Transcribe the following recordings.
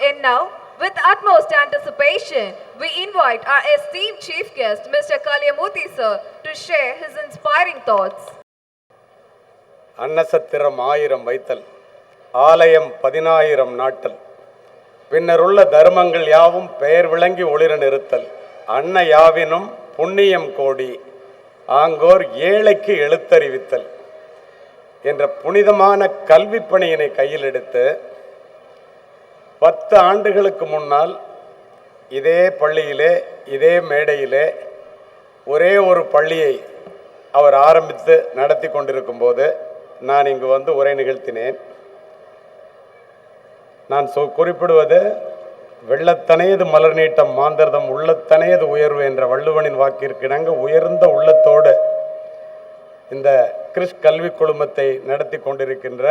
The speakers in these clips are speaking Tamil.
And now, with utmost anticipation, we invite our esteemed chief guest, Mr. Kalyamuthi sir, to share his inspiring thoughts. அன்னசத்திரம் 1000 வைத்தல், ஆலயம் 10000 நாட்டல், பின்னருள்ள தர்மங்கள் யாவும் பெயர் விளங்கி ஒளிர நிறுத்தல், அன்ன யாவினும் புண்ணியம் கோடி, ஆங்கோர் ஏழைக்கு எழுத்தறிவித்தல் என்ற புனிதமான கல்வி பணியினை கையில் எடுத்து 10 ஆண்டுகளுக்கு முன்னால் இதே பள்ளியிலே இதே மேடையிலே ஒரே ஒரு பள்ளியை அவர் ஆரம்பித்து நடத்தி கொண்டிருக்கும் போது நான் இங்கு வந்து உரை நிகழ்த்தினேன். நான் குறிப்பிடுவது வெள்ளத்தனையது மலர் நீட்டம் மாந்தர்தம் உள்ளத்தனையது உயர்வு என்ற வள்ளுவனின் வாக்கிற்கிணங்க உயர்ந்த உள்ளத்தோடு இந்த கிறிஸ் கல்வி குழுமத்தை நடத்தி கொண்டிருக்கின்ற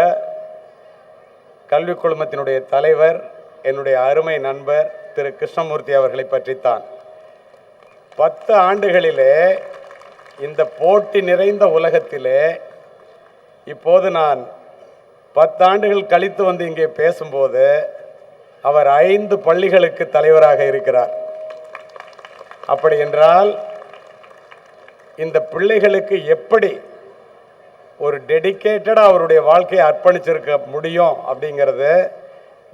கல்வி குழுமத்தினுடைய தலைவர் என்னுடைய அருமை நண்பர் திரு கிருஷ்ணமூர்த்தி அவர்களை பற்றித்தான். 10 ஆண்டுகளிலே இந்த போட்டி நிறைந்த உலகத்திலே இப்போது நான் 10 ஆண்டுகள் கழித்து வந்து இங்கே பேசும்போது அவர் 5 பள்ளிகளுக்கு தலைவராக இருக்கிறார். அப்படி என்றால் இந்த பிள்ளைகளுக்கு எப்படி ஒரு டெடிக்கேட்டடாக அவருடைய வாழ்க்கையை அர்ப்பணிச்சிருக்க முடியும் அப்படிங்கிறது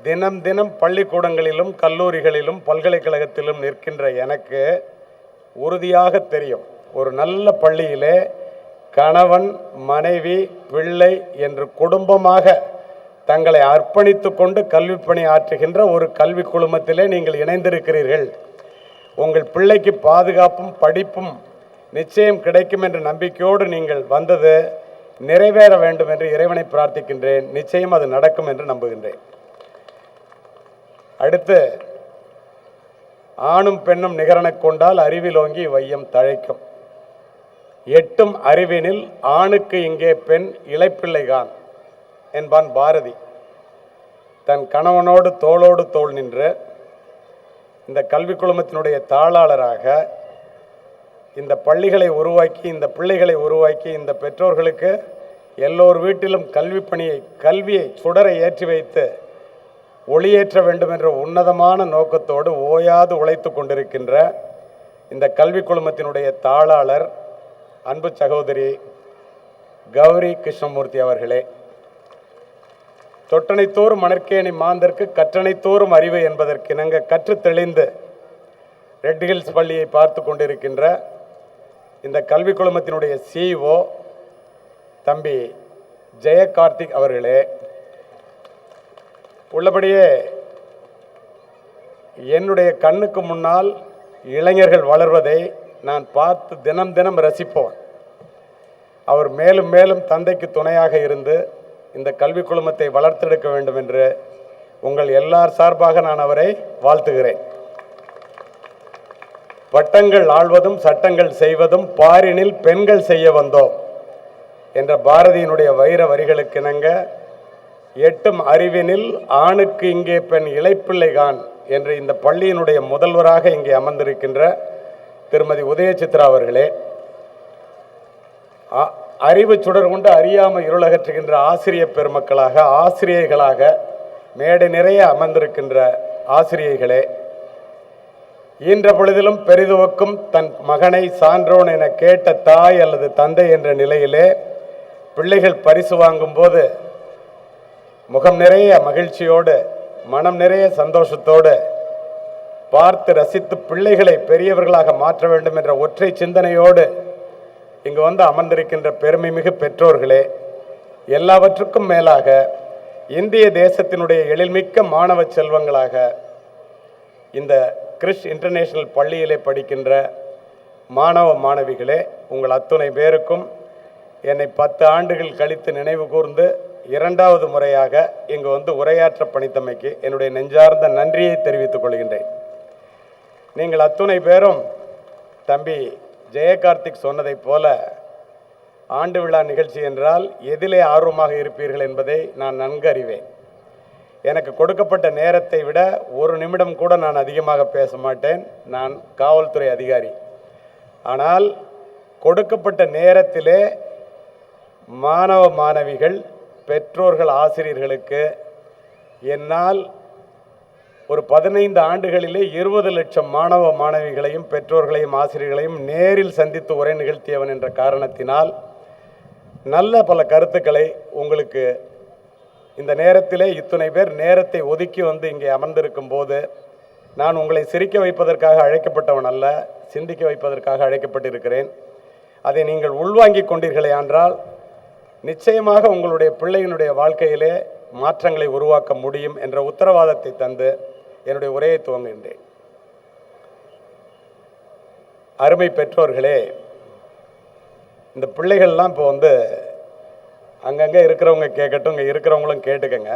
தினம் தினம் பள்ளிக்கூடங்களிலும் கல்லூரிகளிலும் பல்கலைக்கழகத்திலும் நிற்கின்ற எனக்கு உறுதியாக தெரியும். ஒரு நல்ல பள்ளியிலே கணவன் மனைவி பிள்ளை என்று குடும்பமாக தங்களை அர்ப்பணித்து கொண்டு கல்வி பணி ஆற்றுகின்ற ஒரு கல்வி குழுமத்திலே நீங்கள் இணைந்திருக்கிறீர்கள். உங்கள் பிள்ளைக்கு பாதுகாப்பும் படிப்பும் நிச்சயம் கிடைக்கும் என்ற நம்பிக்கையோடு நீங்கள் வந்தது நிறைவேற வேண்டும் என்று இறைவனை பிரார்த்திக்கின்றேன். நிச்சயம் அது நடக்கும் என்று நம்புகின்றேன். அடுத்து, ஆணும் பெண்ணும் நிகரெனக் கொண்டால் அறிவிலோங்கி வையம் தழைக்கும், எட்டும் அறிவினில் ஆணுக்கு இங்கே பெண் இளைப்பிள்ளைகான் என்பான் பாரதி. தன் கணவனோடு தோளோடு தோள் நின்று இந்த கல்வி குழுமத்தினுடைய தாளாளராக இந்த பள்ளிகளை உருவாக்கி இந்த பிள்ளைகளை உருவாக்கி இந்த பெற்றோர்களுக்கு எல்லோர் வீட்டிலும் கல்வியை சுடரை ஏற்றி வைத்து ஒளியேற்ற வேண்டும் என்ற உன்னதமான நோக்கத்தோடு ஓயாது உழைத்து கொண்டிருக்கின்ற இந்த கல்வி குழுமத்தினுடைய தாளாளர் அன்பு சகோதரி கௌரி கிருஷ்ணமூர்த்தி அவர்களே, தொட்டனைத்தோறும் மணற்கேணி மாந்தற்கு கற்றனைத்தோறும் அறிவு என்பதற்கிணங்க கற்று தெளிந்து ரெட் ஹில்ஸ் பள்ளியை பார்த்து கொண்டிருக்கின்ற இந்த கல்வி குழுமத்தினுடைய CEO தம்பி ஜெயகார்த்திக் அவர்களே, உள்ளபடியே என்னுடைய கண்ணுக்கு முன்னால் இளைஞர்கள் வளர்வதை நான் பார்த்து தினம் தினம் ரசிப்போம். அவர் மேலும் மேலும் தந்தைக்கு துணையாக இருந்து இந்த கல்வி குழுமத்தை வளர்த்தெடுக்க வேண்டும் என்று உங்கள் எல்லார் சார்பாக நான் அவரை வாழ்த்துகிறேன். வட்டங்கள் ஆள்வதும் சட்டங்கள் செய்வதும் பாரினில் பெண்கள் செய்ய வந்தோம் என்ற பாரதியினுடைய வைர வரிகளுக்கிணங்க எட்டும் அறிவினில் ஆணுக்கு இங்கே பெண் இளைப்பிள்ளைகான் என்று இந்த பள்ளியினுடைய முதல்வராக இங்கே அமர்ந்திருக்கின்ற திருமதி உதயசித்ரா அவர்களே, அறிவு சுடர் கொண்டு அறியாமல் இருளகற்றுகின்ற ஆசிரியர் பெருமக்களாக ஆசிரியர்களாக மேடை நிறைய அமர்ந்திருக்கின்ற ஆசிரியர்களே, ஈன்ற பொழுதிலும் பெரிதுவக்கும் தன் மகனை சான்றோன் என கேட்ட தாய் அல்லது தந்தை என்ற நிலையிலே பிள்ளைகள் பரிசு வாங்கும் போது முகம் நிறைய மகிழ்ச்சியோடு மனம் நிறைய சந்தோஷத்தோடு பார்த்து ரசித்து பிள்ளைகளை பெரியவர்களாக மாற்ற வேண்டும் என்ற ஒற்றை சிந்தனையோடு இங்கு வந்து அமர்ந்திருக்கின்ற பெருமை மிகு பெற்றோர்களே, எல்லாவற்றுக்கும் மேலாக இந்திய தேசத்தினுடைய எழில்மிக்க மாணவ செல்வங்களாக இந்த கிறிஸ் இன்டர்நேஷனல் பள்ளியிலே படிக்கின்ற மாணவ மாணவிகளே, உங்கள் அத்துணை பேருக்கும் என்னை 10 ஆண்டுகள் கழித்து நினைவு கூர்ந்து 2வது முறையாக இங்கு வந்து உரையாற்ற பணித்தமைக்கு என்னுடைய நெஞ்சார்ந்த நன்றியை தெரிவித்துக் கொள்கின்றேன். நீங்கள் அத்துணை பேரும் தம்பி ஜெயகார்த்திக் சொன்னதைப் போல ஆண்டு விழா நிகழ்ச்சி என்றால் எதிலே ஆர்வமாக இருப்பீர்கள் என்பதை நான் நன்கு அறிவேன். எனக்கு கொடுக்கப்பட்ட நேரத்தை விட 1 நிமிடம் கூட நான் அதிகமாக பேச மாட்டேன். நான் காவல்துறை அதிகாரி. ஆனால் கொடுக்கப்பட்ட நேரத்திலே மாணவ மாணவிகள் பெற்றோர்கள் ஆசிரியர்களுக்கு என்னால் ஒரு 15 ஆண்டுகளிலே 20 லட்சம் மாணவ மாணவிகளையும் பெற்றோர்களையும் ஆசிரியர்களையும் நேரில் சந்தித்து உரை நிகழ்த்தியவன் என்ற காரணத்தினால் நல்ல பல கருத்துக்களை உங்களுக்கு இந்த நேரத்திலே இத்துணை பேர் நேரத்தை ஒதுக்கி வந்து இங்கே அமர்ந்திருக்கும் போது நான் உங்களை சிரிக்க வைப்பதற்காக அழைக்கப்பட்டவன் அல்ல, சிந்திக்க வைப்பதற்காக அழைக்கப்பட்டிருக்கிறேன். அதை நீங்கள் உள்வாங்கிக் கொண்டீர்களே என்றால் நிச்சயமாக உங்களுடைய பிள்ளையினுடைய வாழ்க்கையிலே மாற்றங்களை உருவாக்க முடியும் என்ற உத்தரவாதத்தை தந்து என்னுடைய உரையை துவங்குகின்றேன். அருமை பெற்றோர்களே, இந்த பிள்ளைகள்லாம் இப்போ வந்து அங்கங்கே இருக்கிறவங்க கேட்கட்டும், இங்கே இருக்கிறவங்களும் கேட்டுக்கங்க.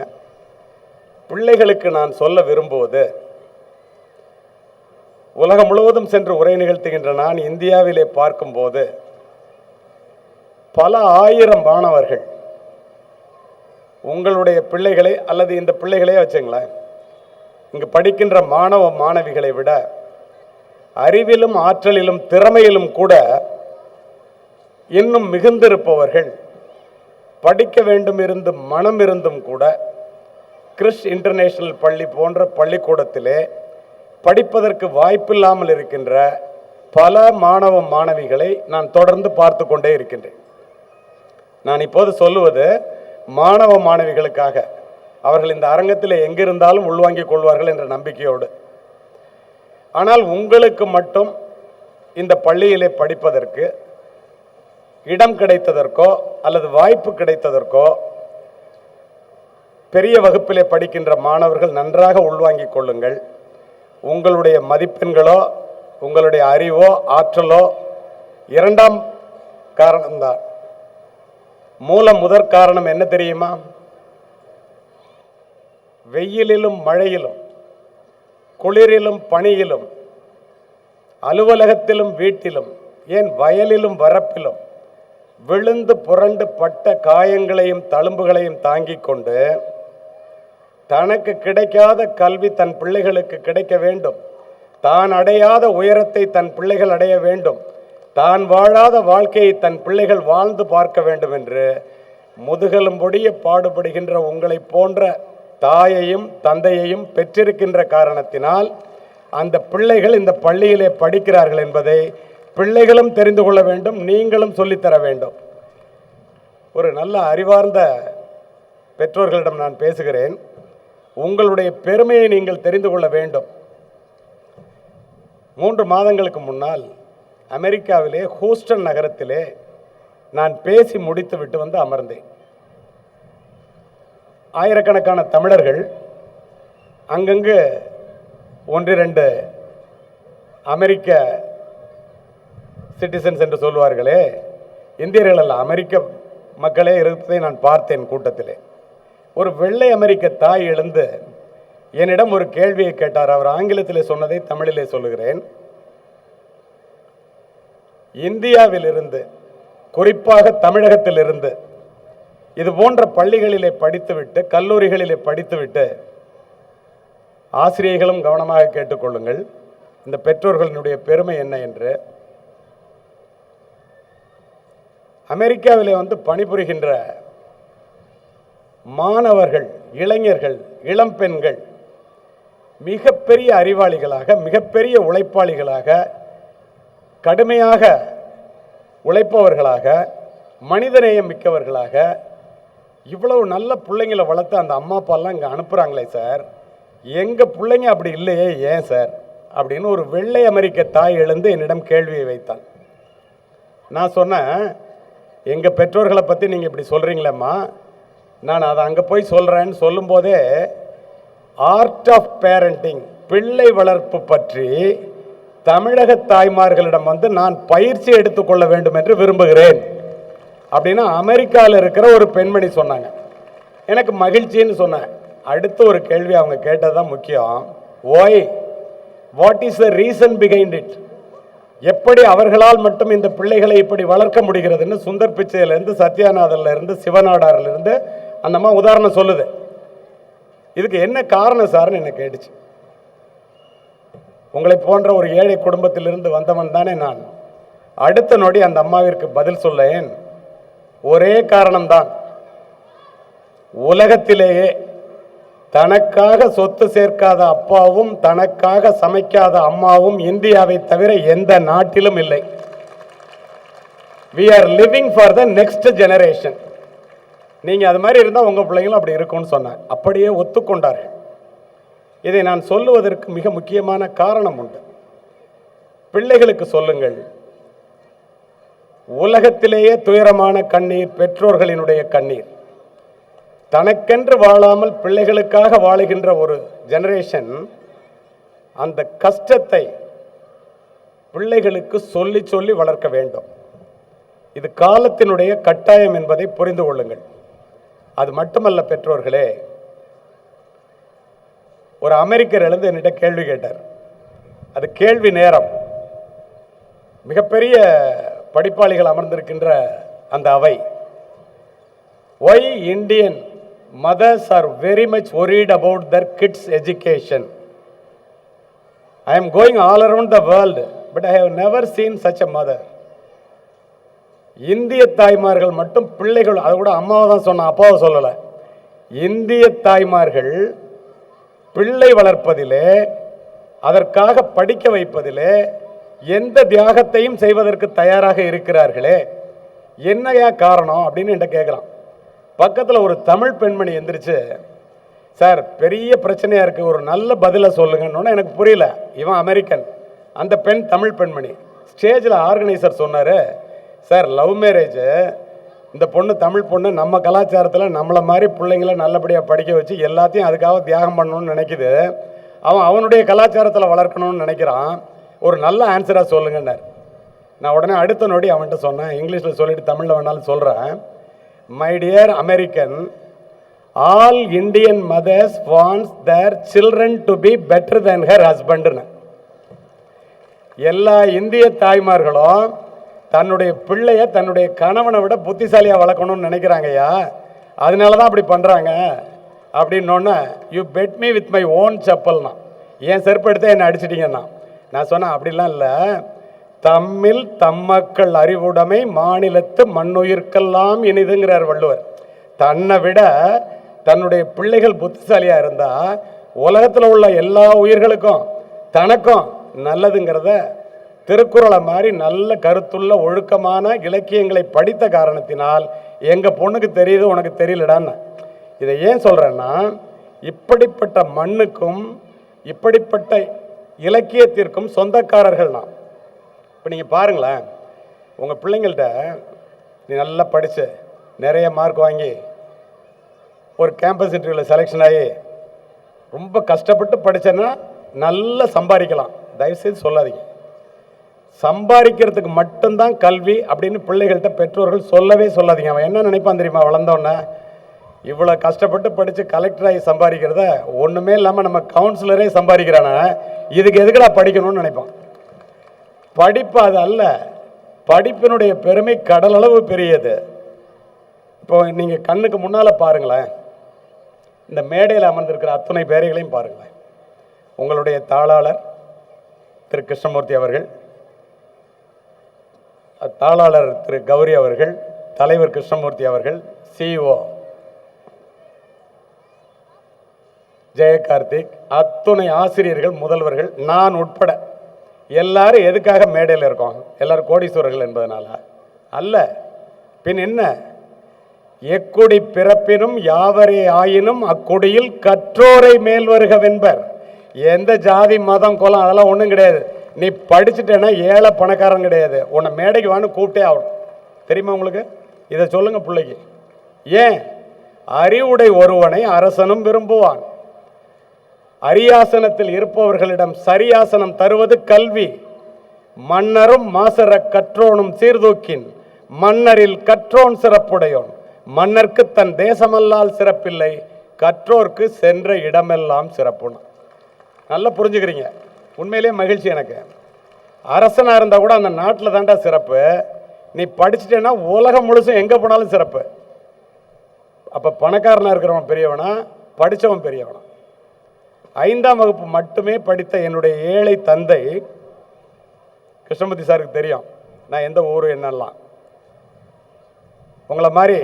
பிள்ளைகளுக்கு நான் சொல்ல விரும்புவது, உலகம் முழுவதும் சென்று உரை நிகழ்த்துகின்ற நான் இந்தியாவிலே பார்க்கும்போது பல ஆயிரம் மாணவர்கள் உங்களுடைய பிள்ளைகளை அல்லது இந்த பிள்ளைகளே வச்சுங்களேன், இங்கு படிக்கின்ற மாணவ மாணவிகளை விட அறிவிலும் ஆற்றலிலும் திறமையிலும் கூட இன்னும் மிகுந்திருப்பவர்கள் படிக்க வேண்டும் இருந்து மனம் இருந்தும் கூட கிறிஸ் இன்டர்நேஷனல் பள்ளி போன்ற பள்ளிக்கூடத்திலே படிப்பதற்கு வாய்ப்பில்லாமல் இருக்கின்ற பல மாணவ மாணவிகளை நான் தொடர்ந்து பார்த்து கொண்டே இருக்கின்றேன். நான் இப்போது சொல்லுவது மாணவ மாணவிகளுக்காக, அவர்கள் இந்த அரங்கத்தில் எங்கிருந்தாலும் உள்வாங்கிக் கொள்வார்கள் என்ற நம்பிக்கையோடு. ஆனால் உங்களுக்கு மட்டும் இந்த பள்ளியிலே படிப்பதற்கு இடம் கிடைத்ததற்கோ அல்லது வாய்ப்பு கிடைத்ததற்கோ பெரிய வகுப்பிலே படிக்கின்ற மாணவர்கள் நன்றாக உள்வாங்கிக் கொள்ளுங்கள். உங்களுடைய மதிப்பெண்களோ உங்களுடைய அறிவோ ஆற்றலோ இரண்டாம் காரணம்தான். முதற் காரணம் என்ன தெரியுமா? வெயிலிலும் மழையிலும் குளிரிலும் பனியிலும் அலுவலகத்திலும் வீட்டிலும் ஏன் வயலிலும் வரப்பிலும் விழுந்து புரண்டு பட்ட காயங்களையும் தழும்புகளையும் தாங்கிக் கொண்டு தனக்கு கிடைக்காத கல்வி தன் பிள்ளைகளுக்கு கிடைக்க வேண்டும், தான் அடையாத உயரத்தை தன் பிள்ளைகள் அடைய வேண்டும், தான் வாழாத வாழ்க்கையை தன் பிள்ளைகள் வாழ்ந்து பார்க்க வேண்டும் என்று முதுகெலும்பொடிய பாடுபடுகின்ற உங்களை போன்ற தாயையும் தந்தையையும் பெற்றிருக்கின்ற காரணத்தினால் அந்த பிள்ளைகள் இந்த பள்ளியிலே படிக்கிறார்கள் என்பதை பிள்ளைகளும் தெரிந்து கொள்ள வேண்டும், நீங்களும் சொல்லித்தர வேண்டும். ஒரு நல்ல அறிவார்ந்த பெற்றோர்களிடம் நான் பேசுகிறேன். உங்களுடைய பெருமையை நீங்கள் தெரிந்து கொள்ள வேண்டும். 3 மாதங்களுக்கு முன்னால் அமெரிக்காவிலே ஹூஸ்டன் நகரத்திலே நான் பேசி முடித்து விட்டு வந்து அமர்ந்தேன். ஆயிரக்கணக்கான தமிழர்கள், அங்கங்கு 1-2 அமெரிக்க சிட்டிசன்ஸ் என்று சொல்வார்களே, இந்தியர்கள் அல்ல, அமெரிக்க மக்களே இருப்பதை நான் பார்த்தேன் கூட்டத்திலே. ஒரு வெள்ளை அமெரிக்க தாய் எழுந்து என்னிடம் ஒரு கேள்வியை கேட்டார். அவர் ஆங்கிலத்திலே சொன்னதை தமிழிலே சொல்லுகிறேன். இந்தியாவிலிருந்து, குறிப்பாக தமிழகத்திலிருந்து இது போன்ற பள்ளிகளிலே படித்துவிட்டு கல்லூரிகளிலே படித்துவிட்டு, ஆசிரியர்களும் கவனமாக கேட்டுக்கொள்ளுங்கள், இந்த பெற்றோர்களினுடைய பெருமை என்ன என்று, அமெரிக்காவிலே வந்து பணிபுரிகின்ற மாணவர்கள், இளைஞர்கள், இளம் பெண்கள் மிகப்பெரிய அறிவாளிகளாக, மிகப்பெரிய உழைப்பாளிகளாக, கடுமையாக உழைப்பவர்களாக, மனிதநேயம் மிக்கவர்களாக, இவ்வளவு நல்ல பிள்ளைங்களை வளர்த்து அந்த அம்மா அப்பாலாம் இங்கே அனுப்புகிறாங்களே சார், எங்கள் பிள்ளைங்க அப்படி இல்லையே ஏன் சார் அப்படின்னு ஒரு வெள்ளை அமெரிக்க தாய் எழுந்து என்னிடம் கேள்வியை வைத்தாள். நான் சொன்னேன், எங்கள் பெற்றோர்களை பற்றி நீங்கள் இப்படி சொல்கிறீங்களேம்மா, நான் அதை அங்கே போய் சொல்கிறேன்னு சொல்லும்போதே ஆர்ட் ஆஃப் பேரண்டிங், பிள்ளை வளர்ப்பு பற்றி தமிழக தாய்மார்களிடம் வந்து நான் பயிற்சி எடுத்துக்கொள்ள வேண்டும் என்று விரும்புகிறேன் அப்படின்னா அமெரிக்காவில் இருக்கிற ஒரு பெண்மணி சொன்னாங்க. எனக்கு மகிழ்ச்சின்னு சொன்னேன். அடுத்த ஒரு கேள்வி அவங்க கேட்டது தான் முக்கியம். Why, what is the reason behind it? எப்படி அவர்களால் மட்டும் இந்த பிள்ளைகளை இப்படி வளர்க்க முடிகிறதுன்னு சுந்தர் பிச்சையிலேருந்து, சத்யாநாதன்லேருந்து, சிவநாடாரிலிருந்து அந்த அம்மா உதாரணம் சொல்லுது. இதுக்கு என்ன காரணம் சார்னு என்ன கேட்டுச்சு. உங்களை போன்ற ஒரு ஏழை குடும்பத்திலிருந்து வந்தவன் தானே நான். அடுத்த நொடி அந்த அம்மாவிற்கு பதில் சொல்லேன், ஒரே காரணம்தான். உலகத்திலேயே தனக்காக சொத்து சேர்க்காத அப்பாவும் தனக்காக சமைக்காத அம்மாவும் இந்தியாவை தவிர எந்த நாட்டிலும் இல்லை. We are living for the next generation. நீங்க அது மாதிரி இருந்தால் உங்க பிள்ளைங்களும் அப்படி இருக்கும்னு சொன்னேன். அப்படியே ஒத்துக்கொண்டார்கள். இதை நான் சொல்லுவதற்கு மிக முக்கியமான காரணம் உண்டு. பிள்ளைகளுக்கு சொல்லுங்கள், உலகத்திலேயே துயரமான கண்ணீர் பெற்றோர்களினுடைய கண்ணீர். தனக்கென்று வாழாமல் பிள்ளைகளுக்காக வாழுகின்ற ஒரு ஜெனரேஷன் அந்த கஷ்டத்தை பிள்ளைகளுக்கு சொல்லி சொல்லி வளர்க்க வேண்டும். இது காலத்தினுடைய கட்டாயம் என்பதை புரிந்து கொள்ளுங்கள். அது மட்டுமல்ல பெற்றோர்களே, ஒரு அமெரிக்கர் எழுந்து என்னிட்ட கேள்வி கேட்டார். அது கேள்வி நேரம். மிகப்பெரிய படிப்பாளிகள் அமர்ந்திருக்கின்ற அந்த அவை. Why Indian mothers are very much worried about their kids' education? I am going all around the world, but I have never seen such a mother. இந்திய தாய்மார்கள் மட்டும் பிள்ளைகள், அது கூட அம்மாவை தான் சொன்ன, அப்பாவை சொல்லலை. இந்திய தாய்மார்கள் பிள்ளை வளர்ப்பதிலே, அதற்காக படிக்க வைப்பதிலே எந்த தியாகத்தையும் செய்வதற்கு தயாராக இருக்கிறார்களே, என்னையா காரணம் அப்படின்னு என்கிட்ட கேட்குறான். பக்கத்தில் ஒரு தமிழ் பெண்மணி எந்திரிச்சு, சார் பெரிய பிரச்சனையாக இருக்குது, ஒரு நல்ல பதிலை சொல்லுங்கன்னு. எனக்கு புரியல. இவன் அமெரிக்கன், அந்த பெண் தமிழ் பெண்மணி. ஸ்டேஜில் ஆர்கனைசர் சொன்னார், சார் லவ் மேரேஜு, இந்த பொண்ணு தமிழ் பொண்ணு நம்ம கலாச்சாரத்தில் நம்மளை மாதிரி பிள்ளைங்களை நல்லபடியாக படிக்க வச்சு எல்லாத்தையும் அதுக்காக தியாகம் பண்ணணும்னு நினைக்குது. அவனுடைய கலாச்சாரத்தில் வளர்க்கணும்னு நினைக்கிறான். ஒரு நல்ல ஆன்சராக சொல்லுங்கன்னார். நான் உடனே அடுத்த நொடி அவன்கிட்ட சொன்னேன், இங்கிலீஷில் சொல்லிட்டு தமிழில் வேணாலும் சொல்கிறேன். My dear American, all Indian mothers wants their children to be better than her ஹஸ்பண்ட்னு. எல்லா இந்திய தாய்மார்களும் தன்னுடைய பிள்ளைய தன்னுடைய கணவனை விட புத்திசாலியாக வளர்க்கணும்னு நினைக்கிறாங்கய்யா, அதனால தான் அப்படி பண்ணுறாங்க அப்படின்னோடனே, you beat me with my own செப்பல்னா, என் செருப்பு எடுத்து என்னை அடிச்சிட்டிங்கன்னா. நான் சொன்னேன், அப்படிலாம் இல்லை, தம்மில் தம்மக்கள் அறிவுடைமை மாநிலத்து மண்ணுயிர்க்கெல்லாம் இனிதுங்கிறார் வள்ளுவர். தன்னை விட தன்னுடைய பிள்ளைகள் புத்திசாலியாக இருந்தால் உலகத்தில் உள்ள எல்லா உயிர்களுக்கும் தனக்கும் நல்லதுங்கிறத திருக்குறளை மாதிரி நல்ல கருத்துள்ள ஒழுக்கமான இலக்கியங்களை படித்த காரணத்தினால் எங்கள் பொண்ணுக்கு தெரியுது, உனக்கு தெரியலடான்னு. இதை ஏன் சொல்கிறேன்னா, இப்படிப்பட்ட மண்ணுக்கும் இப்படிப்பட்ட இலக்கியத்திற்கும் சொந்தக்காரர்கள் நான். இப்போ நீங்கள் பாருங்களேன், உங்கள் பிள்ளைங்கள்ட்ட நீ நல்லா படித்து நிறைய மார்க் வாங்கி ஒரு கேம்பஸ் இன்டர்வியூவில் செலெக்ஷன் ஆகி ரொம்ப கஷ்டப்பட்டு படித்தேன்னா நல்லா சம்பாதிக்கலாம். தயவுசெய்து சொல்லாதீங்க. சம்பாதிக்கிறதுக்கு மட்டும்தான் கல்வி அப்படின்னு பிள்ளைகள்கிட்ட பெற்றோர்கள் சொல்லவே சொல்லாதீங்க. அவன் என்ன நினைப்பான் தெரியுமா, வளர்ந்தோன்னே இவ்வளோ கஷ்டப்பட்டு படித்து கலெக்டராகி சம்பாதிக்கிறத ஒன்றுமே இல்லாமல் நம்ம கவுன்சிலரே சம்பாதிக்கிறானா, இதுக்கு எதுக்குடா படிக்கணும்னு நினைப்பான். படிப்பு அது அல்ல, படிப்பினுடைய பெருமை கடலளவு பெரியது. இப்போ நீங்கள் கண்ணுக்கு முன்னால் பாருங்களேன், இந்த மேடையில் அமர்ந்திருக்கிற அத்தனை பேரைகளையும் பாருங்களேன். உங்களுடைய தாளாளர் திரு கிருஷ்ணமூர்த்தி அவர்கள், தாளாளர் திரு கௌரி அவர்கள், தலைவர் கிருஷ்ணமூர்த்தி அவர்கள், சிஇஓ ஜெயகார்த்திக், அத்துணை ஆசிரியர்கள், முதல்வர்கள், நான் உட்பட எல்லாரும் எதுக்காக மேடையில் இருக்கோம்? எல்லாரும் கோடீஸ்வரர்கள் என்பதனால அல்ல. பின் என்ன? எக்குடி பிறப்பினும் யாவரே ஆயினும் அக்குடியில் கற்றோரை மேல் வருகவென்பர். எந்த ஜாதி மதம் குலம் அதெல்லாம் ஒன்றும் கிடையாது. நீ படிச்சுட்டேன்னா ஏழை பணக்காரன் கிடையாது, உன்னை மேடைக்கு வான்னு கூப்பிட்டே ஆகணும். தெரியுமா உங்களுக்கு? இதை சொல்லுங்க பிள்ளைக்கு. ஏன்? அறிவுடை ஒருவனை அரசனும் விரும்புவான். அரியாசனத்தில் இருப்பவர்களிடம் சரியாசனம் தருவது கல்வி. மன்னரும் மாசற கற்றோனும் சீர்தூக்கின் மன்னரில் கற்றோன் சிறப்புடையோன். மன்னர்க்கு தன் தேசமல்லால் சிறப்பில்லை, கற்றோர்க்கு சென்ற இடமெல்லாம் சிறப்புன்னு. நல்லா புரிஞ்சுக்கிறீங்க. உண்மையிலே மகிழ்ச்சி எனக்கு. அரசனாக இருந்தால் கூட அந்த நாட்டில் தாண்டா சிறப்பு. நீ படிச்சுட்டேன்னா உலகம் முழுசும் எங்கே போனாலும் சிறப்பு. அப்போ பணக்காரனாக இருக்கிறவன் பெரியவனா, படித்தவன் பெரியவனா? 5ஆம் வகுப்பு மட்டுமே படித்த என்னுடைய ஏழை தந்தை கிருஷ்ணமூர்த்தி சாருக்கு தெரியும் நான் எந்த ஊர் என்னெல்லாம். உங்களை மாதிரி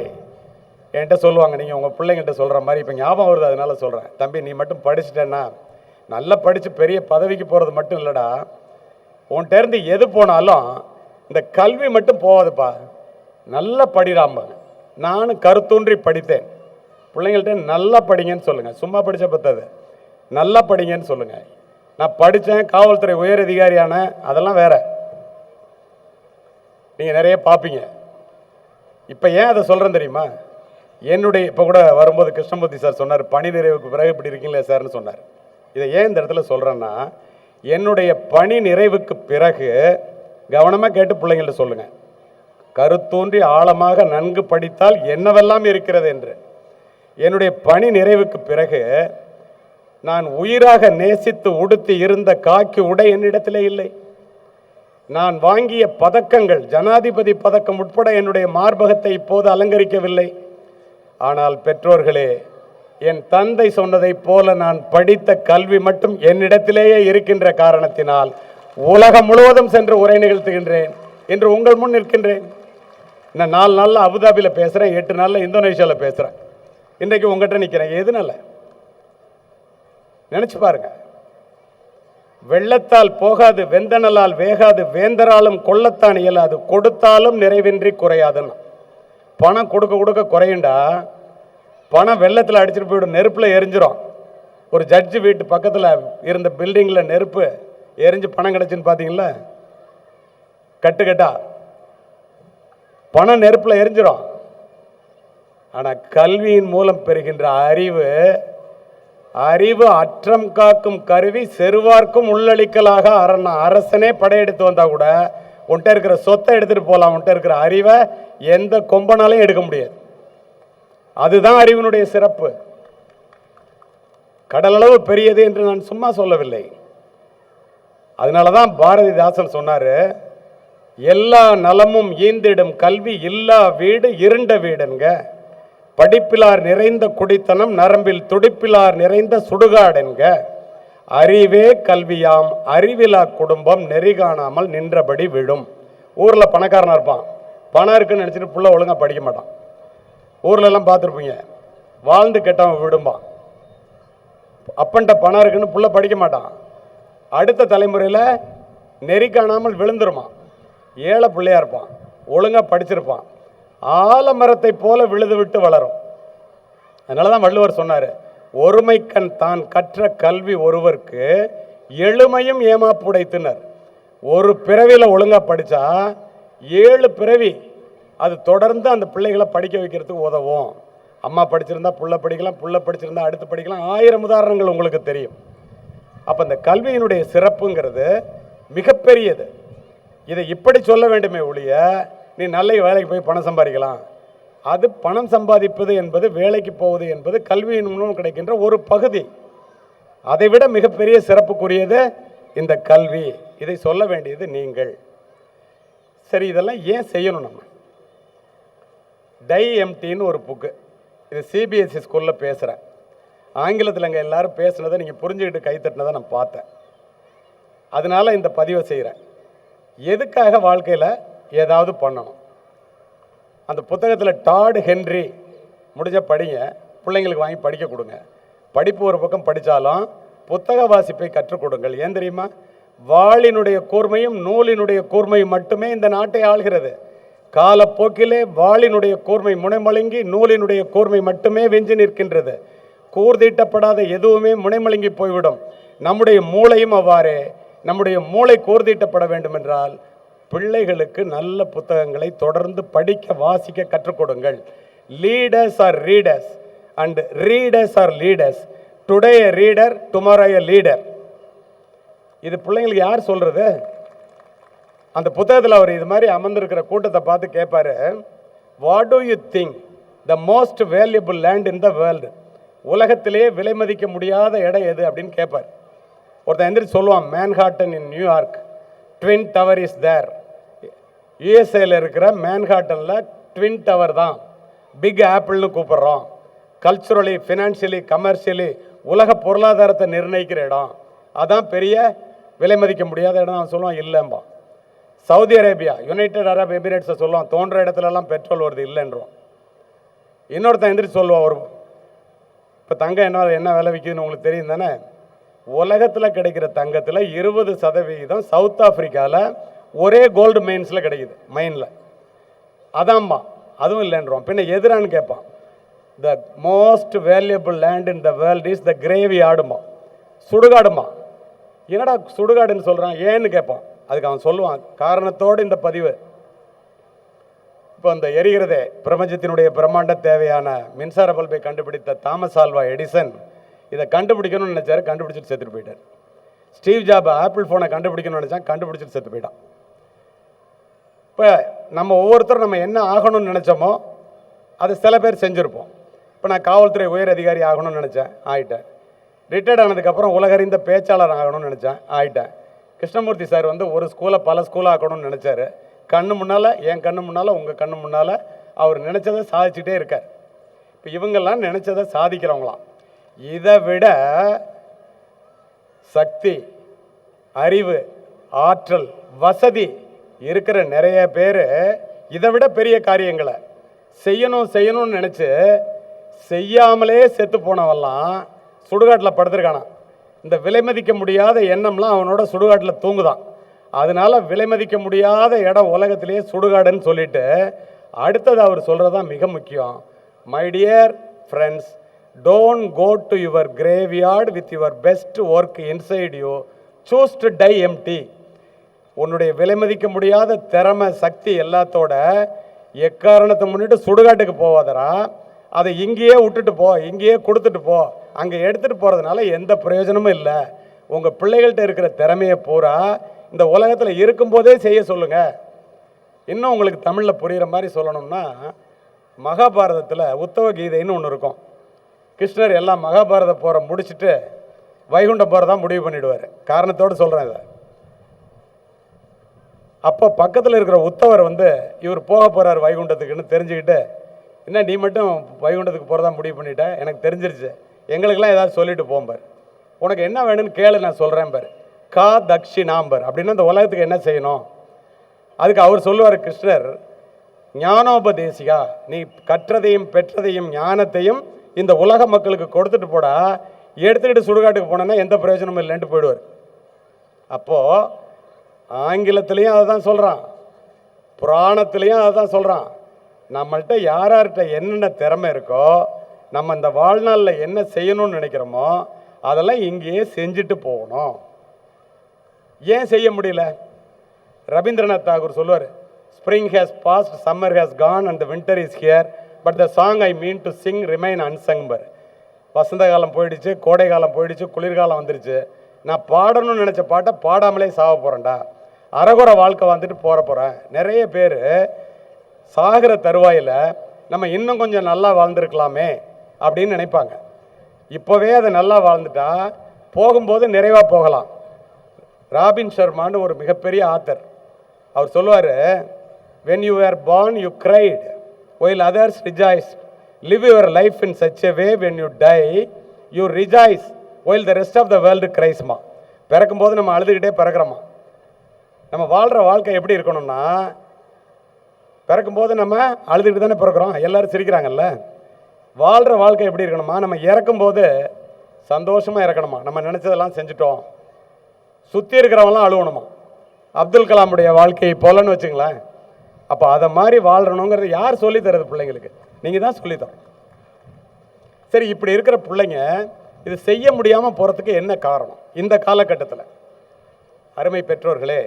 என்கிட்ட சொல்லுவாங்க, நீங்கள் உங்கள் பிள்ளைங்கிட்ட சொல்கிற மாதிரி இப்போ ஞாபகம் வருது, அதனால சொல்கிறேன். தம்பி, நீ மட்டும் படிச்சுட்டேன்னா நல்லா படித்து பெரிய பதவிக்கு போகிறது மட்டும் இல்லைடா, உன்கிட்டேருந்து எது போனாலும் இந்த கல்வி மட்டும் போகாதுப்பா, நல்லா படிடாம. நானும் கருத்தூன்றி படித்தேன். பிள்ளைங்கள்ட்ட நல்லா படிங்கன்னு சொல்லுங்கள். சும்மா படித்த பத்தாது, நல்லா படிங்கன்னு சொல்லுங்கள். நான் படித்தேன், காவல்துறை உயர் அதிகாரியான, அதெல்லாம் வேற, நீங்கள் நிறைய பார்ப்பீங்க. இப்போ ஏன் அதை சொல்கிறேன் தெரியுமா? என்னுடைய இப்போ கூட வரும்போது கிருஷ்ணமூர்த்தி சார் சொன்னார், பணி நிறைவுக்கு பிறகு இப்படி இருக்கீங்களே சார்னு சொன்னார். இதை ஏன் இந்த இடத்துல சொல்கிறேன்னா, என்னுடைய பணி நிறைவுக்கு பிறகு கவனமாக கேட்டு பிள்ளைங்கள்ட்ட சொல்லுங்கள், கருத்தூன்றி ஆழமாக நன்கு படித்தால் என்னவெல்லாம் இருக்கிறது என்று. என்னுடைய பணி நிறைவுக்கு பிறகு நான் உயிராக நேசித்து உடுத்தி இருந்த காக்கி உடை என்னிடத்திலே இல்லை. நான் வாங்கிய பதக்கங்கள், ஜனாதிபதி பதக்கம் உட்பட என்னுடைய மார்பகத்தை இப்போது அலங்கரிக்கவில்லை. ஆனால் பெற்றோர்களே, என் தந்தை சொன்னதைப் போல நான் படித்த கல்வி மட்டும் என்னிடத்திலேயே இருக்கின்ற காரணத்தினால் உலகம் முழுவதும் சென்று உரை நிகழ்த்துகின்றேன். என்று உங்கள் முன் நிற்கின்றேன். நான் 4 நாளில் அபுதாபியில் பேசுகிறேன், 8 நாளில் இந்தோனேஷியாவில் பேசுகிறேன். இன்றைக்கு உங்கள்கிட்ட நிற்கிறேன். எதுனால நினைச்சு பாருங்க. வெள்ளத்தால் போகாது, வெந்தனலால் வேகாது, வேந்தராலும் கொள்ளத்தான் இயலாது, கொடுத்தாலும் நிறைவின்றி குறையாதுன்னு. பணம் கொடுக்க கொடுக்க குறையுண்டா. பணம் வெள்ளத்தில் அடிச்சுட்டு போய்டும், நெருப்பில் எரிஞ்சிரும். ஒரு ஜட்ஜு வீட்டு பக்கத்தில் இருந்த பில்டிங்கில் நெருப்பு எரிஞ்சு பணம் கிடச்சின்னு பார்த்தீங்களா? கட்டுக்கட்டா பணம் நெருப்பில் எரிஞ்சிரும். ஆனால் கல்வியின் மூலம் பெறுகின்ற அறிவு அற்றம் காக்கும் கருவி, செருவார்க்கும் உள்ளளிக்கலாக அரசனே படையெடுத்து வந்தா கூட உன்கிட்ட இருக்கிற சொத்தை எடுத்துட்டு போகலாம், உன்கிட்ட இருக்கிற அறிவை எந்த கொம்பனாலையும் எடுக்க முடியாது. அதுதான் அறிவினுடைய சிறப்பு. கடலளவு பெரியது என்று நான் சும்மா சொல்லவில்லை. அதனாலதான் பாரதிதாசன் சொன்னாரு, எல்லா நலமும் ஈந்திடும் கல்வி இல்லா வீடு இருண்ட வீடுங்க, படிப்பிலார் நிறைந்த குடித்தனம் நரம்பில் துடிப்பிலார் நிறைந்த சுடுகாடுங்க, அறிவே கல்வியாம் அறிவிலா குடும்பம் நெறி காணாமல் நின்றபடி விழும். ஊர்ல பணக்காரனா இருப்பான், பணம் இருக்குன்னு நினைச்சிட்டு புள்ள ஒழுங்கா படிக்க மாட்டான். ஊர்ல எல்லாம் பார்த்துருப்பீங்க, வாழ்ந்து கெட்டவன் விடும்பான். அப்பன்ட்ட பணம் இருக்குன்னு புள்ள படிக்க மாட்டான். அடுத்த தலைமுறையில் நெறி காணாமல் விழுந்துருமா. ஏழை பிள்ளையா இருப்பான், ஒழுங்கா படிச்சிருப்பான், ஆலமரத்தை போல விழுது விட்டு வளரும். அதனாலதான் வள்ளுவர் சொன்னாரு, ஒருமைக்கண் தான் கற்ற கல்வி ஒருவருக்கு எழுமையும் ஏமாப்புடைத்தினர். ஒரு பிறவியில ஒழுங்கா படிச்சா 7 பிறவி அது தொடர்ந்து அந்த பிள்ளைகளை படிக்க வைக்கிறதுக்கு உதவும். அம்மா படிச்சிருந்தா புள்ள படிக்கலாம், புள்ள படிச்சிருந்தா அடுத்து படிக்கலாம். 1000 உதாரணங்கள் உங்களுக்கு தெரியும். அப்ப இந்த கல்வியினுடைய சிறப்புங்கிறது மிகப்பெரியது. இதை இப்படி சொல்ல வேண்டுமே ஒழிய, நீ நல்ல வேலைக்கு போய் பணம் சம்பாதிக்கலாம், அது பணம் சம்பாதிப்பது என்பது, வேலைக்கு போவது என்பது கல்வியின் மூலம் கிடைக்கின்ற ஒரு பகுதி. அதைவிட மிகப்பெரிய சிறப்புக்குரியது இந்த கல்வி. இதை சொல்ல வேண்டியது நீங்கள். சரி, இதெல்லாம் ஏன் செய்யணும்? நம்ம DIMTன்னு ஒரு புக்கு, இது CBSE ஸ்கூலில் பேசுகிறேன். ஆங்கிலத்தில் அங்கே எல்லாரும் பேசுனதை நீங்கள் புரிஞ்சுக்கிட்டு கைத்தட்டினதை நான் பார்த்தேன். அதனால இந்த பதிவை செய்கிறேன். எதுக்காக வாழ்க்கையில் ஏதாவது பண்ணணும்? அந்த புத்தகத்தில் டாட் ஹென்றி, முடிஞ்ச படிங்க, பிள்ளைங்களுக்கு வாங்கி படிக்க கொடுங்க. படிப்பு ஒரு பக்கம் படித்தாலும் புத்தக வாசிப்பை கற்றுக் கொடுங்கள். ஏன் தெரியுமா? வாளினுடைய கூர்மையும் நூலினுடைய கூர்மையும் மட்டுமே இந்த நாட்டை ஆள்கிறது. காலப்போக்கிலே வாளினுடைய கூர்மை முனைமழுங்கி நூலினுடைய கூர்மை மட்டுமே வெஞ்சி நிற்கின்றது. கூர்தீட்டப்படாத எதுவுமே முனைமழுங்கி போய்விடும். நம்முடைய மூளையும் அவ்வாறே. நம்முடைய மூளை கூர்தீட்டப்பட வேண்டும் என்றால் பிள்ளைகளுக்கு நல்ல புத்தகங்களை தொடர்ந்து படிக்க வாசிக்க கற்றுக் கொடுங்கள். Leaders are readers and readers R leaders. Today a reader, tomorrow a leader. இது பிள்ளைங்களுக்கு யார் சொல்றது? அந்த புத்தகத்தில் அவர் இது மாதிரி அமர்ந்திருக்கிற கூட்டத்தை பார்த்து கேட்பாரு, what to you think the most valuable land in the world? உலகத்திலேயே விலை மதிக்க முடியாத இடம் எது அப்படின்னு கேட்பார். ஒருத்தன் எந்திரிச்சு சொல்லுவான், Manhattan in New York, twin tower is there. யுஎஸ்ஏல இருக்கிற மேன்ஹாட்டனில் ட்வின் டவர் தான் பிக் ஆப்பிள்னு கூப்பிட்றோம். கல்ச்சுரலி, ஃபினான்ஷியலி, கமர்ஷியலி உலக பொருளாதாரத்தை நிர்ணயிக்கிற இடம், அதான் பெரிய விலை மதிக்க முடியாத இடம். அவன் சொல்லுவான் இல்லைம்பா. சவுதி அரேபியா, யுனைடெட் அரப் எமிரேட்ஸை சொல்லுவான், தோன்ற இடத்துலலாம் பெட்ரோல் வருது இல்லைன்றோம். இன்னொருத்தன் எந்திரிச்சு சொல்லுவான், ஒரு இப்போ தங்கம் என்ன விலை விற்குதுன்னு உங்களுக்கு தெரியும் தானே? உலகத்தில் கிடைக்கிற தங்கத்தில் 20% சவுத் ஆப்பிரிக்காவில் ஒரே கோல்டு மைன்ஸில் கிடைக்குது, மைனில். அதாம்மா, அதுவும் இல்லைன்றோம். பின்ன எதிரான்னு கேட்பான். The most valuable land in the world is the கிரேவி யார்டுமா, சுடுகாடுமா. என்னடா சுடுகாடுன்னு சொல்கிறான், ஏன்னு கேட்பான். அதுக்கு அவன் சொல்லுவான், காரணத்தோடு இந்த பதிவு. இப்போ இந்த எரிகிறதே பிரபஞ்சத்தினுடைய பிரம்மாண்ட தேவையான மின்சார பல்பை கண்டுபிடித்த தாமஸ் ஆல்வா எடிசன் இதை கண்டுபிடிக்கணும்னு நினைச்சாரு, கண்டுபிடிச்சிட்டு செத்துட்டு போயிட்டார். ஸ்டீவ் ஜாப் ஆப்பிள் ஃபோனை கண்டுபிடிக்கணும்னு நினைச்சான், கண்டுபிடிச்சிட்டு செத்து போயிட்டான். இப்போ நம்ம ஒவ்வொருத்தரும் நம்ம என்ன ஆகணும்னு நினச்சோமோ அதை சில பேர் செஞ்சுருப்போம். இப்போ நான் காவல்துறை உயர் அதிகாரி ஆகணும்னு நினச்சேன், ஆகிட்டேன். ரிட்டையர்ட் ஆனதுக்கப்புறம் உலகறிந்த பேச்சாளர் ஆகணும்னு நினச்சேன், ஆகிட்டேன். கிருஷ்ணமூர்த்தி சார் வந்து ஒரு ஸ்கூலை பல ஸ்கூலாக ஆக்கணும்னு நினச்சாரு. கண்ணு முன்னால், என் கண்ணு முன்னால், உங்கள் கண்ணு முன்னால் அவர் நினச்சதை சாதிச்சுட்டே இருக்கார். இப்போ இவங்கெல்லாம் நினச்சதை சாதிக்கிறவங்களாம். இதை விட சக்தி, அறிவு, ஆற்றல், வசதி இருக்கிற நிறைய பேர் இதை விட பெரிய காரியங்களை செய்யணும்னு நினச்சி செய்யாமலே செத்து போனவெல்லாம் சுடுகாட்டில் படுத்திருக்கானா. இந்த விலை மதிக்க முடியாத எண்ணம்லாம் அவனோட சுடுகாட்டில் தூங்குதான். அதனால விலை மதிக்க முடியாத இடம் உலகத்திலேயே சுடுகாடுன்னு சொல்லிட்டு அடுத்தது அவர் சொல்கிறதான் மிக முக்கியம். My dear friends, don't go to your graveyard with your best work inside you, choose to die empty. உன்னுடைய விலை மதிக்க முடியாத திறமை, சக்தி எல்லாத்தோட எக்காரணத்தை முன்னிட்டு சுடுகாட்டுக்கு போவாதரா. அதை இங்கேயே விட்டுட்டு போ, இங்கேயே கொடுத்துட்டு போ. அங்கே எடுத்துகிட்டு போகிறதுனால எந்த பிரயோஜனமும் இல்லை. உங்கள் பிள்ளைகள்கிட்ட இருக்கிற திறமையை பூரா இந்த உலகத்தில் இருக்கும்போதே செய்ய சொல்லுங்கள். இன்னும் உங்களுக்கு தமிழில் புரிகிற மாதிரி சொல்லணும்னா, மகாபாரதத்தில் உத்தவ கீதைன்னு ஒன்று இருக்கும். கிருஷ்ணர் எல்லாம் மகாபாரத போரை முடிச்சுட்டு வைகுண்டம் போகிறதா முடிவு பண்ணிவிடுவார். காரணத்தோடு சொல்கிறேன் இதை. அப்போ பக்கத்தில் இருக்கிற உத்தவர் வந்து இவர் போக போகிறார் வைகுண்டத்துக்குன்னு தெரிஞ்சுக்கிட்டு, என்ன நீ மட்டும் வைகுண்டத்துக்கு போகிறதா முடிவு பண்ணிட்ட, எனக்கு தெரிஞ்சிருச்சு, எங்களுக்கெல்லாம் ஏதாவது சொல்லிட்டு போம்பார். உனக்கு என்ன வேணும்னு கேளு, நான் சொல்கிறேன் பார். கா தக்ஷிணாம்பர் அப்படின்னா இந்த உலகத்துக்கு என்ன செய்யணும். அதுக்கு அவர் சொல்லுவார் கிருஷ்ணர், ஞானோபதேசிகா, நீ கற்றதையும் பெற்றதையும் ஞானத்தையும் இந்த உலக மக்களுக்கு கொடுத்துட்டு போடா, எடுத்துக்கிட்டு சுடுகாட்டுக்கு போனேன்னா எந்த பிரயோஜனமும் இல்லைன்ட்டு போயிடுவார். அப்போது ஆங்கிலத்திலையும் அதை தான் சொல்கிறான், புராணத்திலையும் அதை தான் சொல்கிறான். நம்மள்கிட்ட யார்கிட்ட என்னென்ன திறமை இருக்கோ, நம்ம இந்த வாழ்நாளில் என்ன செய்யணும்னு நினைக்கிறோமோ அதெல்லாம் இங்கேயே செஞ்சுட்டு போகணும். ஏன் செய்ய முடியல? ரவீந்திரநாத் தாகூர் சொல்லுவார், spring has passed, summer has gone and the winter is here, but the song I mean to sing remain unsung. வசந்த காலம் போயிடுச்சு, கோடை காலம் போயிடுச்சு, குளிர்காலம் வந்துடுச்சு. நான் பாடணும்னு நினச்ச பாட்டை பாடாமலே சாக போகிறேன்டா, அறகுறை வாழ்க்கை வந்துட்டு போகிறேன். நிறைய பேர் சாகிற தருவாயில் நம்ம இன்னும் கொஞ்சம் நல்லா வாழ்ந்துருக்கலாமே அப்படின்னு நினைப்பாங்க. இப்போவே அதை நல்லா வாழ்ந்துட்டா போகும்போது நிறைவாக போகலாம். ராபின் ஷர்மான்னு ஒரு மிகப்பெரிய ஆத்தர், அவர் சொல்லுவார், when you were born you cried while others rejoiced, live your life in such a way when you die you rejoice while the rest of the world cries-மா. பிறக்கும்போது நம்ம அழுதுகிட்டே பிறக்கிறோமா. நம்ம வாழ்கிற வாழ்க்கை எப்படி இருக்கணும்னா, பிறக்கும்போது நம்ம அழுதுகிட்டு தானே பிறக்கிறோம், எல்லோரும் சிரிக்கிறாங்கல்ல. வாழ்கிற வாழ்க்கை எப்படி இருக்கணுமா, நம்ம இறக்கும்போது சந்தோஷமாக இறக்கணுமா, நம்ம நினச்சதெல்லாம் செஞ்சுட்டோம். சுற்றி இருக்கிறவங்களாம் அழுவணுமா, அப்துல் கலாமுடைய வாழ்க்கையை போலன்னு வச்சுங்களேன். அப்போ அதை மாதிரி வாழ்றணுங்கிறது யார் சொல்லித்தரது பிள்ளைங்களுக்கு? நீங்கள் தான் சொல்லித்தரோம். சரி, இப்படி இருக்கிற பிள்ளைங்க இது செய்ய முடியாமல் போகிறதுக்கு என்ன காரணம்? இந்த காலகட்டத்தில் அருமை பெற்றோர்களே,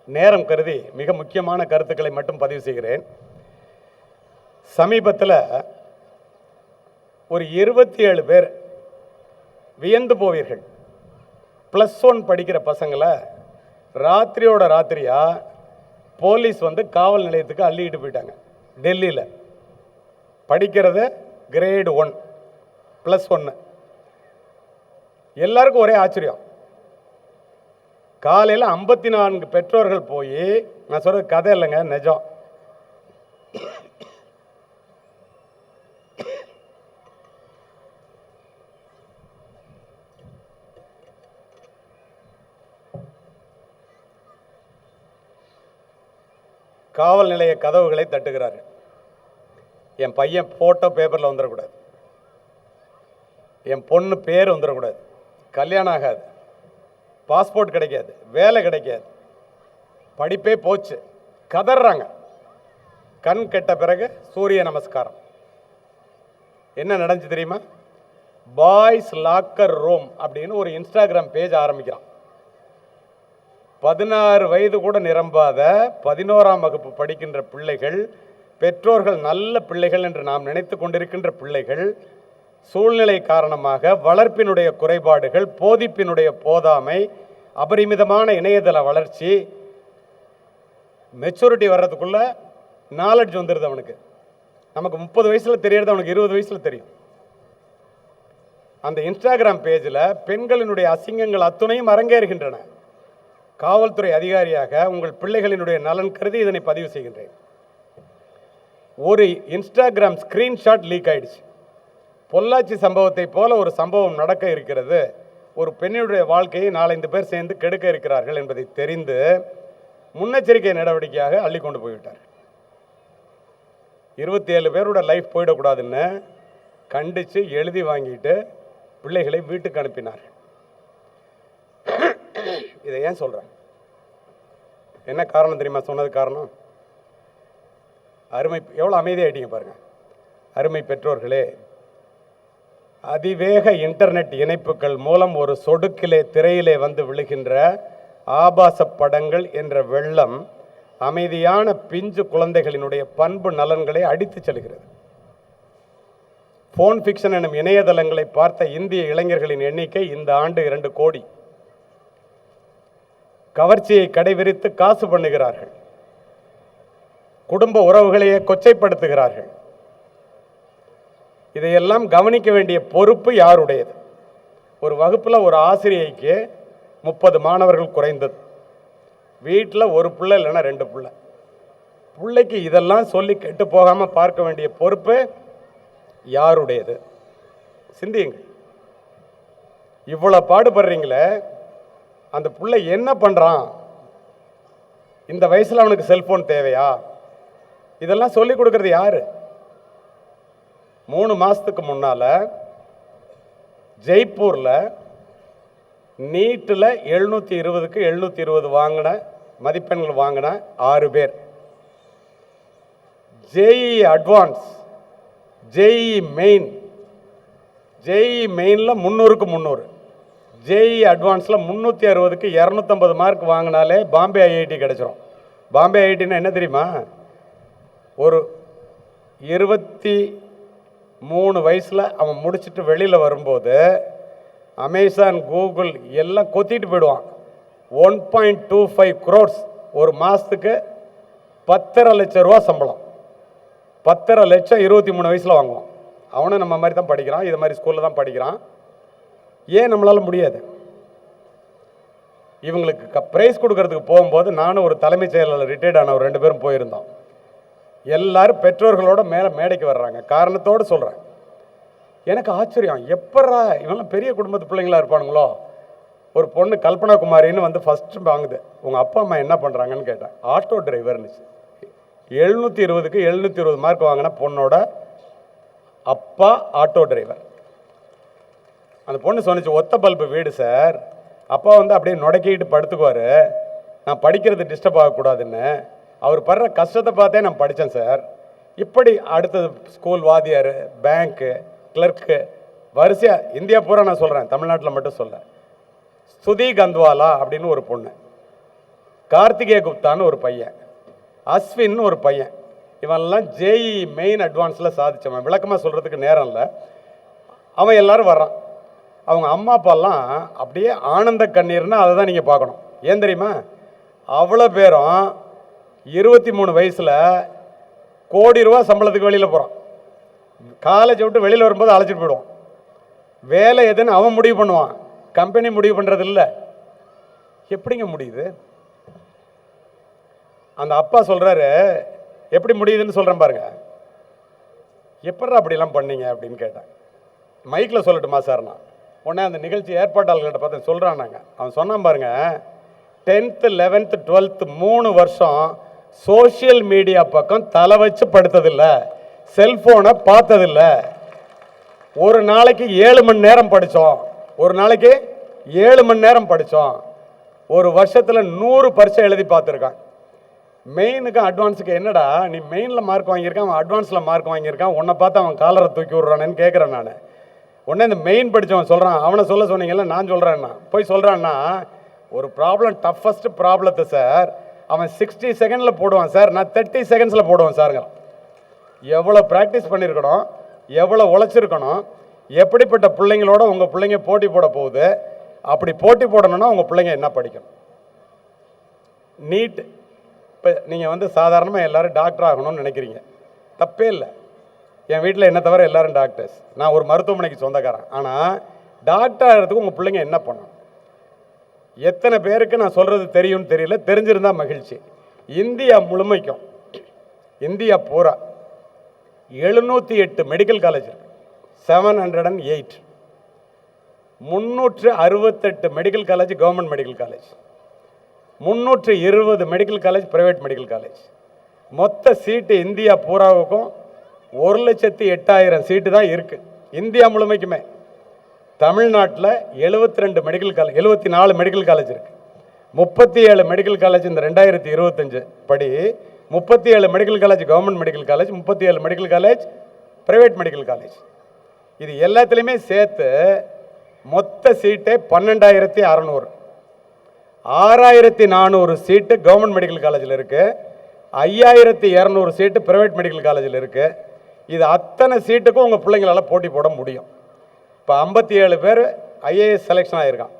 நேரம் கருதி மிக முக்கியமான கருத்துக்களை மட்டும் பதிவு செய்கிறேன். சமீபத்தில் ஒரு 27 பேர் வியந்து போவீர்கள். +1 படிக்கிற பசங்களை ராத்திரியோட ராத்திரியாக போலீஸ் வந்து காவல் நிலையத்துக்கு அள்ளிக்கிட்டு போயிட்டாங்க. டெல்லியில் படிக்கிறது கிரேட் 1 +1. எல்லாருக்கும் ஒரே ஆச்சரியம். காலையில் 54 பெற்றோர்கள் போய், நான் சொல்கிறது கதை இல்லைங்க, நிஜம், காவல் நிலைய கதவுகளை தட்டுகிறார்கள். என் பையன் ஃபோட்டோ பேப்பரில் வந்துடக்கூடாது, என் பொண்ணு பேர் வந்துடக்கூடாது, கல்யாணம் ஆகாது, பாஸ்போர்ட் கிடைக்காது, வேலை கிடைக்காது, படிப்பே போச்சு, கதறாங்க. கண் கெட்ட பிறகு சூரிய நமஸ்காரம். என்ன நடந்துச்சு தெரியுமா? பாய்ஸ் லாக்கர் ரூம் அப்படின்னு ஒரு இன்ஸ்டாகிராம் பேஜ் ஆரம்பிக்கிறான். 16 வயது கூட நிரம்பாத 11ஆம் வகுப்பு படிக்கின்ற பிள்ளைகள், பெற்றோர்கள் நல்ல பிள்ளைகள் என்று நாம் நினைத்து கொண்டிருக்கின்ற பிள்ளைகள், சூழ்நிலை காரணமாக வளர்ப்பினுடைய குறைபாடுகள், போதிப்பினுடைய போதாமை, அபரிமிதமான இணையதள வளர்ச்சி, மெச்சூரிட்டி வர்றதுக்குள்ள நாலெட்ஜ் வந்துடுது அவனுக்கு. நமக்கு 30 வயசில் தெரியறது அவனுக்கு 20 வயசில் தெரியும். அந்த இன்ஸ்டாகிராம் பேஜில் பெண்களினுடைய அசிங்கங்கள் அத்துணையும் அரங்கேறுகின்றன. காவல்துறை அதிகாரியாக உங்கள் பிள்ளைகளினுடைய நலன் கருதி இதனை பதிவு செய்கின்றேன். ஒரு இன்ஸ்டாகிராம் ஸ்கிரீன்ஷாட் லீக் ஆயிடுச்சு. பொள்ளாச்சி சம்பவத்தை போல ஒரு சம்பவம் நடக்க இருக்கிறது, ஒரு பெண்ணுடைய வாழ்க்கையை 4-5 பேர் சேர்ந்து கெடுக்க இருக்கிறார்கள் என்பதை தெரிந்து முன்னெச்சரிக்கை நடவடிக்கையாக அள்ளி கொண்டு போய்விட்டார். 27 பேரோட லைஃப் போயிடக்கூடாதுன்னு கண்டித்து எழுதி வாங்கிட்டு பிள்ளைகளை வீட்டுக்கு அனுப்பினார். இதை ஏன் சொல்கிறேன்? என்ன காரணம் தெரியுமா? சொன்னது காரணம் அருமை. எவ்வளோ அமைதியாயிட்டீங்க பாருங்க. அருமை பெற்றோர்களே, அதிவேக இன்டர்நெட் இணைப்புகள் மூலம் ஒரு சொடுக்கிலே திரையிலே வந்து விழுகின்ற ஆபாச படங்கள் என்ற வெள்ளம் அமைதியான பிஞ்சு குழந்தைகளினுடைய பண்பு நலன்களை அடித்து செல்கிறது. போன் ஃபிக்ஷன் எனும் இணையதளங்களை பார்த்த இந்திய இளைஞர்களின் எண்ணிக்கை இந்த ஆண்டு 2 கோடி. கவர்ச்சியை கடைவிரித்து காசு பண்ணுகிறார்கள், குடும்ப உறவுகளையே கொச்சைப்படுத்துகிறார்கள். இதையெல்லாம் கவனிக்க வேண்டிய பொறுப்பு யாருடையது? ஒரு வகுப்பில் ஒரு ஆசிரியைக்கு 30 மாணவர்கள் குறைந்தது. வீட்டில் ஒரு பிள்ளை இல்லைன்னா 2 பிள்ளை. பிள்ளைக்கு இதெல்லாம் சொல்லி கெட்டு போகாமல் பார்க்க வேண்டிய பொறுப்பு யாருடையது? சிந்தியுங்கள். இவ்வளோ பாடுபடுறீங்களே, அந்த பிள்ளை என்ன பண்ணுறான்? இந்த வயசில் அவனுக்கு செல்போன் தேவையா? இதெல்லாம் சொல்லி கொடுக்கறது யாரு? 3 மாதத்துக்கு முன்னால் ஜெய்ப்பூரில் நீட்டில் 720க்கு 720 வாங்கின மதிப்பெண்கள் வாங்கின 6 பேர், JEE advance, JEE main, JEE மெயினில் 300க்கு 300, ஜேஇ அட்வான்ஸில் 360க்கு 250 மார்க் வாங்கினாலே பாம்பே ஐஐடி கிடச்சிரும். பாம்பே ஐஐடின்னா என்ன தெரியுமா? ஒரு 23 வயசில் அவன் முடிச்சுட்டு வெளியில் வரும்போது அமேசான், கூகுள் எல்லாம் கொத்திட்டு போயிடுவான். 1.25 crores ஒரு மாதத்துக்கு 10.5 லட்சம் ரூபா சம்பளம். 10.5 லட்சம் 23 வயசில் வாங்குவான். அவனும் நம்ம மாதிரி தான் படிக்கிறான், இது மாதிரி ஸ்கூலில் தான் படிக்கிறான். ஏன் நம்மளால் முடியாது? இவங்களுக்கு ப்ரைஸ் கொடுக்கறதுக்கு போகும்போது நானும் ஒரு தலைமைச் செயலாளர் ரிட்டையர்ட் ஆன ஒரு 2 பேரும் போயிருந்தோம். எல்லாரும் பெற்றோர்களோட மேடைக்கு வர்றாங்க. காரணத்தோடு சொல்கிறேன், எனக்கு ஆச்சரியம், எப்படா இவெல்லாம் பெரிய குடும்பத்து பிள்ளைங்களா இருப்பானுங்களோ. ஒரு பொண்ணு கல்பனா குமாரின்னு வந்து ஃபஸ்ட்டு வாங்குது. உங்கள் அப்பா அம்மா என்ன பண்ணுறாங்கன்னு கேட்டேன். ஆட்டோ டிரைவர்னுச்சு. 720க்கு 720 மார்க் வாங்கின பொண்ணோட அப்பா ஆட்டோ டிரைவர். அந்த பொண்ணு சொன்னிச்சு, ஒத்த பல்பு வீடு சார், அப்பா வந்து அப்படியே நுடக்கிட்டு படுத்துக்குவார், நான் படிக்கிறது டிஸ்டர்ப் ஆகக்கூடாதுன்னு. அவர் படுற கஷ்டத்தை பார்த்தே நான் படித்தேன் சார். இப்படி அடுத்தது ஸ்கூல் வாத்தியார், பேங்க்கு, கிளர்க்கு, வரிசையாக இந்தியா பூரா நான் சொல்கிறேன், தமிழ்நாட்டில் மட்டும் சொல்கிறேன். சுதி கந்த்வாலா அப்படின்னு ஒரு பொண்ணு, கார்த்திகே குப்தான்னு ஒரு பையன், அஸ்வின் ஒரு பையன், இவன்லாம் ஜேஇ மெயின் அட்வான்ஸில் சாதிச்சவன். விளக்கமாக சொல்கிறதுக்கு நேரம் இல்லை. அவன் எல்லாரும் வர்றான். அவங்க அம்மா அப்பாலாம் அப்படியே ஆனந்த கண்ணீர்னா அதை தான் நீங்கள் பார்க்கணும். ஏன் தெரியுமா? அவ்வளோ பேரும் 23 வயசில் கோடி ரூபா சம்பளத்துக்கு வெளியில் போகிறான். காலேஜ் விட்டு வெளியில் வரும்போது அழைச்சிட்டு போயிடுவான். வேலை எதுன்னு அவன் முடிவு பண்ணுவான், கம்பெனி முடிவு பண்ணுறது இல்லை. எப்படிங்க முடியுது? அந்த அப்பா சொல்கிறாரு, எப்படி முடியுதுன்னு சொல்கிறேன் பாருங்க. எப்படா அப்படிலாம் பண்ணீங்க அப்படின்னு கேட்டேன். மைக்கில் சொல்லட்டுமா சார்? நான் உடனே அந்த நிகழ்ச்சி ஏற்பாட்டாளர்கிட்ட பார்த்து சொல்கிறானாங்க. அவன் சொன்னான் பாருங்க, 10th 11th 12th 3 வருஷம் சோஷியல் மீடியா பக்கம் தலை வச்சு படுத்ததில்லை. செல்போனை பார்த்ததில்ல. ஒரு நாளைக்கு 7 மணி நேரம் படித்தோம். ஒரு நாளைக்கு 7 மணி நேரம் படித்தோம். ஒரு வருஷத்தில் 100 பரீட்சை எழுதி பார்த்துருக்கான். மெயினுக்கு அட்வான்ஸுக்கு என்னடா நீ மெயினில் மார்க் வாங்கியிருக்கான், அவன் அட்வான்ஸில் மார்க் வாங்கியிருக்கான், உன்னை பார்த்து அவன் காலரை தூக்கி விட்றானேன்னு கேட்குறேன் நான். உடனே இந்த மெயின் படித்தவன் சொல்கிறான், அவனை சொல்ல சொன்னீங்கல்ல, நான் சொல்கிறேன்னா போய் சொல்கிறான்னா, ஒரு ப்ராப்ளம் டஃபஸ்ட் ப்ராப்ளத்தை சார் அவன் 60 செகண்டில் போடுவான் சார், நான் 30 செகண்ட்ஸில் போடுவேன் சாருங்க. எவ்வளோ ப்ராக்டிஸ் பண்ணியிருக்கணும், எவ்வளோ உழைச்சிருக்கணும், எப்படிப்பட்ட பிள்ளைங்களோட உங்கள் பிள்ளைங்க போட்டி போட போகுது. அப்படி போட்டி போடணும்னா உங்கள் பிள்ளைங்க என்ன படிக்கணும்? நீட். இப்போ நீங்கள் சாதாரணமாக எல்லோரும் டாக்டர் ஆகணும்னு நினைக்கிறீங்க, தப்பே இல்லை. என் வீட்டில் என்ன தவிர எல்லோரும் டாக்டர்ஸ். நான் ஒரு மருத்துவமனைக்கு சொந்தக்காரன். ஆனால் டாக்டர் ஆகிறதுக்கு உங்கள் பிள்ளைங்க என்ன பண்ணணும்? எத்தனை பேருக்கு நான் சொல்கிறது தெரியும்னு தெரியல, தெரிஞ்சிருந்தால் மகிழ்ச்சி. இந்தியா முழுமைக்கும், இந்தியா பூரா 708 மெடிக்கல் காலேஜ் இருக்கு, 708. 368 medical college government medical college, 320 medical college private medical college. மொத்த சீட்டு இந்தியா பூராவுக்கும் 1,08,000 சீட்டு தான் இருக்கு இந்தியா முழுமைக்குமே. தமிழ்நாட்டில் 72 மெடிக்கல் காலேஜ், 74 மெடிக்கல் காலேஜ் இருக்கு. 37 மெடிக்கல் காலேஜ் இந்த 2025 படி 37 medical college government medical college, 37 medical college private medical college. இது எல்லாத்துலேயுமே சேர்த்து மொத்த சீட்டே 12,600. 6,400 சீட்டு கவர்மெண்ட் மெடிக்கல் காலேஜில் இருக்குது, 5,200 சீட்டு பிரைவேட் மெடிக்கல் காலேஜில் இருக்குது. இது அத்தனை சீட்டுக்கும் உங்கள் பிள்ளைங்களால் போட்டி போட முடியும். இப்போ 57 பேர் ஐஏஎஸ் செலெக்ஷன் ஆகியிருக்கான்.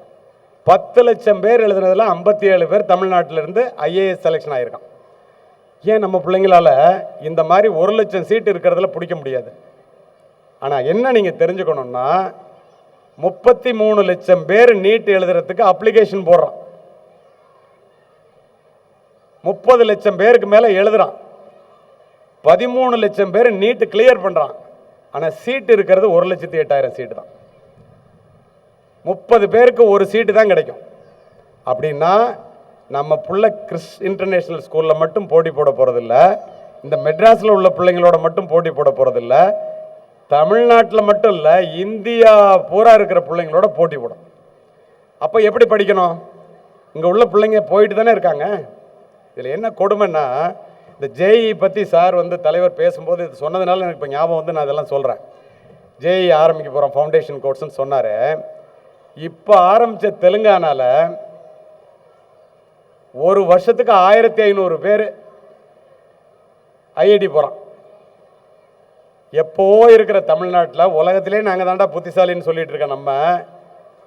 10 லட்சம் பேர் எழுதுனதில் 57 பேர் தமிழ்நாட்டிலிருந்து ஐஏஎஸ் செலெக்ஷன் ஆகியிருக்கான். ஏன் நம்ம பிள்ளைங்களால் இந்த மாதிரி 1 லட்சம் சீட்டு இருக்கிறதுல பிடிக்க முடியாது? ஆனால் என்ன நீங்கள் தெரிஞ்சுக்கணுன்னா, 33 லட்சம் பேர் நீட் எழுதுறதுக்கு அப்ளிகேஷன் போடுறான். 30 லட்சம் பேருக்கு மேலே எழுதுறான். 13 லட்சம் பேர் நீட் கிளியர் பண்ணுறான். ஆனால் சீட்டு இருக்கிறது 1,08,000 சீட்டு தான். 30 பேருக்கு ஒரு சீட்டு தான் கிடைக்கும். அப்படின்னா நம்ம பிள்ளை இன்டர்நேஷ்னல் ஸ்கூலில் மட்டும் போட்டி போட போகிறதில்ல, இந்த மெட்ராஸில் உள்ள பிள்ளைங்களோட மட்டும் போட்டி போட போகிறதில்ல, தமிழ்நாட்டில் மட்டும் இல்லை, இந்தியா பூரா இருக்கிற பிள்ளைங்களோட போட்டி போடும். அப்போ எப்படி படிக்கணும்? இங்கே உள்ள பிள்ளைங்க போயிட்டு தானே இருக்காங்க. இதில் என்ன கொடுமைன்னா, இந்த ஜேஇ பற்றி சார் தலைவர் பேசும்போது இது சொன்னதுனால எனக்கு இப்போ ஞாபகம் நான் இதெல்லாம் சொல்கிறேன். ஜேஇ ஆரம்பிக்க போகிறோம் ஃபவுண்டேஷன் கோர்ஸ்னு சொன்னார். இப்போ ஆரம்பித்த தெலுங்கானாவில் ஒரு வருஷத்துக்கு 1,500 பேர் ஐஐடி போகிறான். எப்போ இருக்கிற தமிழ்நாட்டில் உலகத்திலே நாங்கள் தாண்டா புத்திசாலின்னு சொல்லிட்டு இருக்கோம். நம்ம